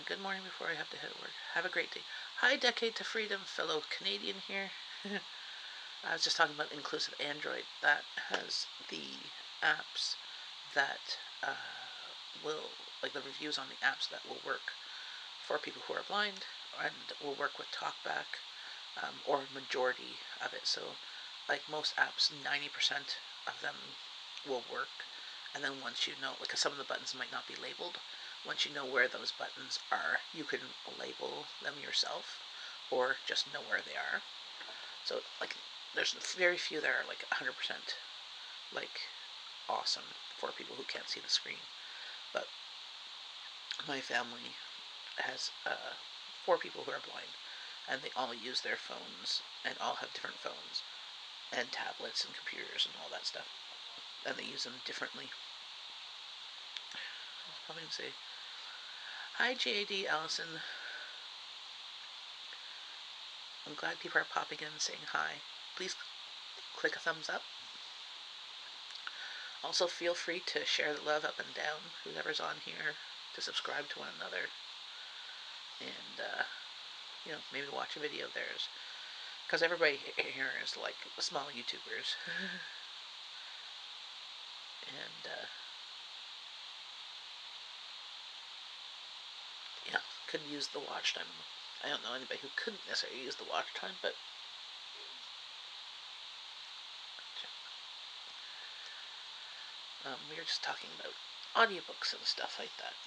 Good morning before I have to head to work. Have a great day. Hi, Decade to Freedom, fellow Canadian here. I was just talking about inclusive Android. That has the apps that will, like the reviews on the apps that will work for people who are blind and will work with TalkBack, or majority of it. So like most apps, 90% of them will work. And then once you know, because some of the buttons might not be labeled, once you know where those buttons are, you can label them yourself or just know where they are. So like there's very few that are like 100% like awesome for people who can't see the screen. But my family has 4 people who are blind, and they all use their phones and all have different phones and tablets and computers and all that stuff, and they use them differently. I'm going to say hi, JAD Allison. I'm glad people are popping in and saying hi. Please click a thumbs up. Also, feel free to share the love up and down, whoever's on here, to subscribe to one another, and maybe watch a video of theirs, because everybody here is like small YouTubers. And could use the watch time. I don't know anybody who couldn't necessarily use the watch time, but we were just talking about audiobooks and stuff like that.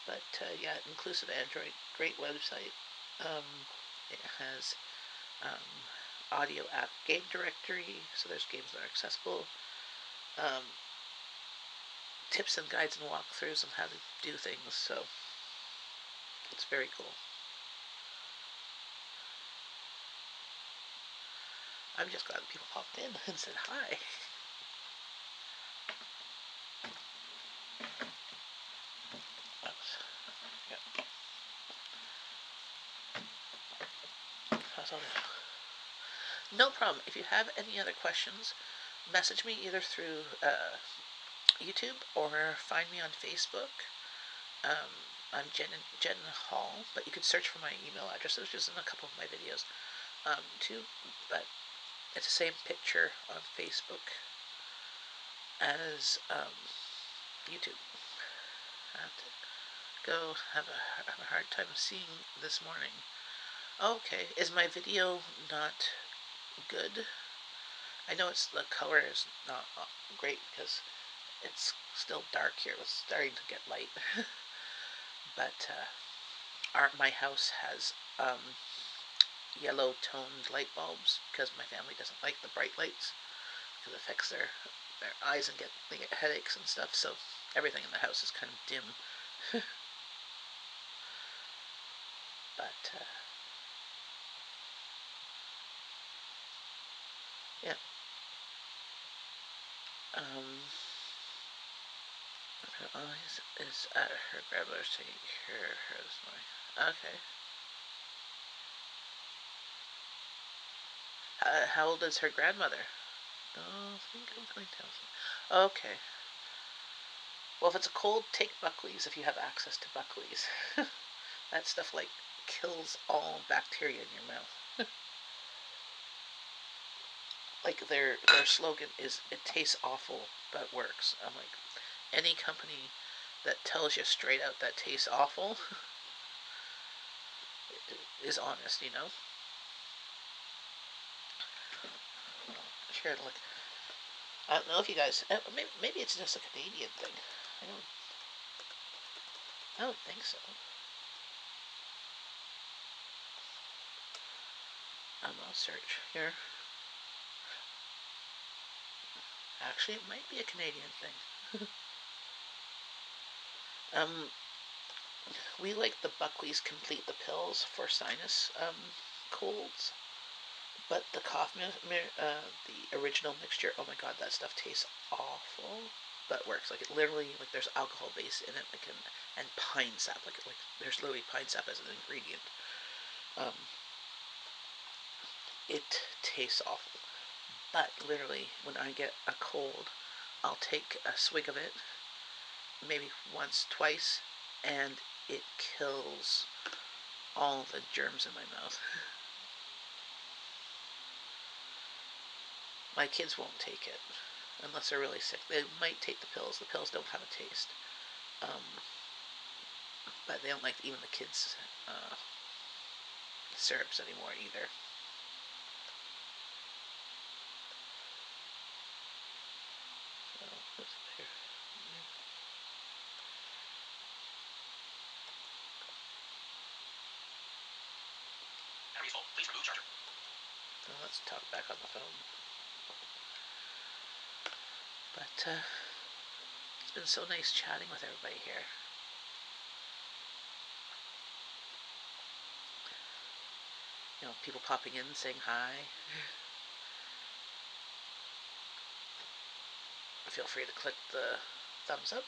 But yeah, Inclusive Android, great website. It has audio app game directory, so there's games that are accessible. Tips and guides and walkthroughs on how to do things, so it's very cool. I'm just glad that people popped in and said hi. No problem. If you have any other questions, message me either through YouTube or find me on Facebook. I'm Jen Hall, but you could search for my email address, which is in a couple of my videos too. But it's the same picture on Facebook as YouTube. I have to go have a hard time seeing this morning. Okay, is my video not good? I know the color is not great because it's still dark here. It's starting to get light. But my house has yellow toned light bulbs because my family doesn't like the bright lights because it affects their eyes and they get headaches and stuff. So everything in the house is kind of dim. But yeah. Is at her grandmother's taking care of her this morning. Okay. How old is her grandmother? Oh, okay. Well, if it's a cold, take Buckley's if you have access to Buckley's. That stuff like kills all bacteria in your mouth. Like their slogan is, "It tastes awful, but works." I'm like, any company that tells you straight out that tastes awful is honest, Sure, look. I don't know if you guys. Maybe it's just a Canadian thing. I don't think so. I'll search here. Actually, it might be a Canadian thing. We like the Buckley's Complete the Pills for sinus colds, but the the original mixture, oh my god, that stuff tastes awful, but works. Like it literally, like there's alcohol base in it, and pine sap, like there's literally pine sap as an ingredient. It tastes awful, But literally, when I get a cold, I'll take a swig of it, maybe once, twice, and it kills all the germs in my mouth. My kids won't take it unless they're really sick. They might take the pills. The pills don't have a taste. But they don't like even the kids' syrups anymore either. Battery is full. Please remove charger. So let's talk back on the phone. But it's been so nice chatting with everybody here. You know, people popping in saying hi. Feel free to click the thumbs up.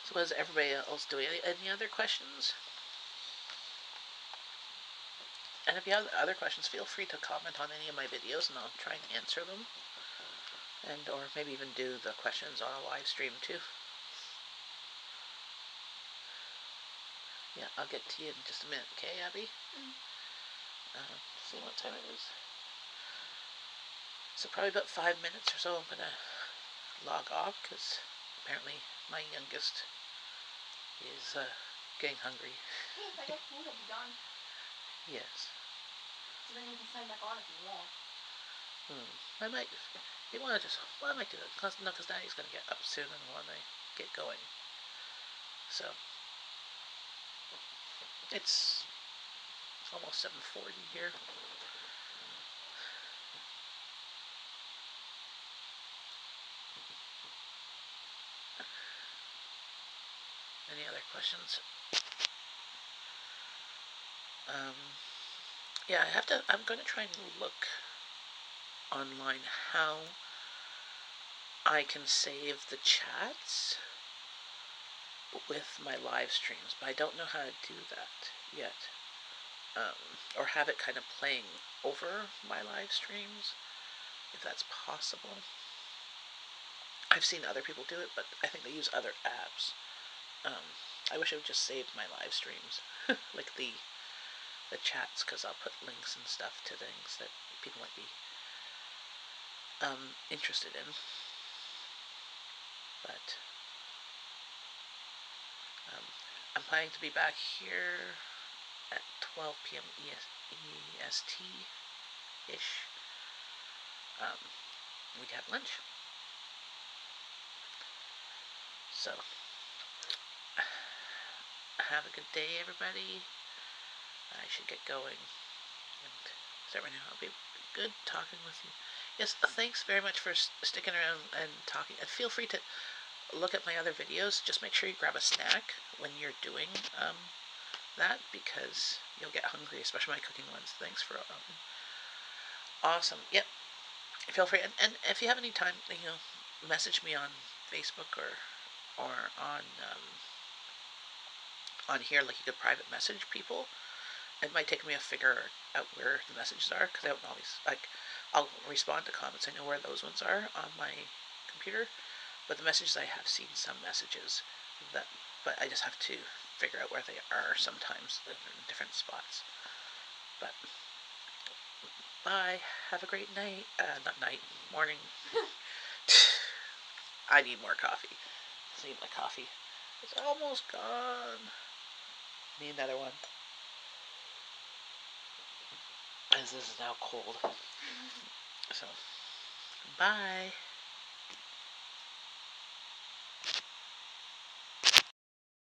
So what is everybody else doing? Any other questions? And if you have other questions, feel free to comment on any of my videos and I'll try and answer them. And or maybe even do the questions on a live stream too. Yeah, I'll get to you in just a minute. Okay, Abby? See what time it is. So probably about 5 minutes or so I'm going to log off because apparently my youngest is getting hungry. Hey, if I get food, I'll be done. Yes. So then you can sign back on if you want. I might, you want to just, well, I might do it, because Daddy's going to get up soon and want to get going. So, it's almost 7:40 here. Any other questions? Yeah, I'm going to try and look online how I can save the chats with my live streams, but I don't know how to do that yet. Or have it kind of playing over my live streams, if that's possible. I've seen other people do it, but I think they use other apps. I wish I would just save my live streams, like the chats, because I'll put links and stuff to things that people might be interested in. But I'm planning to be back here at 12 p.m. EST-ish. We have lunch. So, have a good day, everybody. I should get going. And start right now. It'll be good talking with you. Yes, thanks very much for sticking around and talking. And feel free to look at my other videos. Just make sure you grab a snack when you're doing that, because you'll get hungry, especially my cooking ones. Thanks for awesome. Yep. Feel free, and if you have any time, message me on Facebook or on here. Like, you could private message people. It might take me to figure out where the messages are, because I don't always, I'll respond to comments. I know where those ones are on my computer, but the messages, I have seen some messages but I just have to figure out where they are sometimes. They're in different spots. But bye. Have a great night. Not night, morning. I need more coffee. I need my coffee. It's almost gone. Need another one. As this is now cold. So, bye.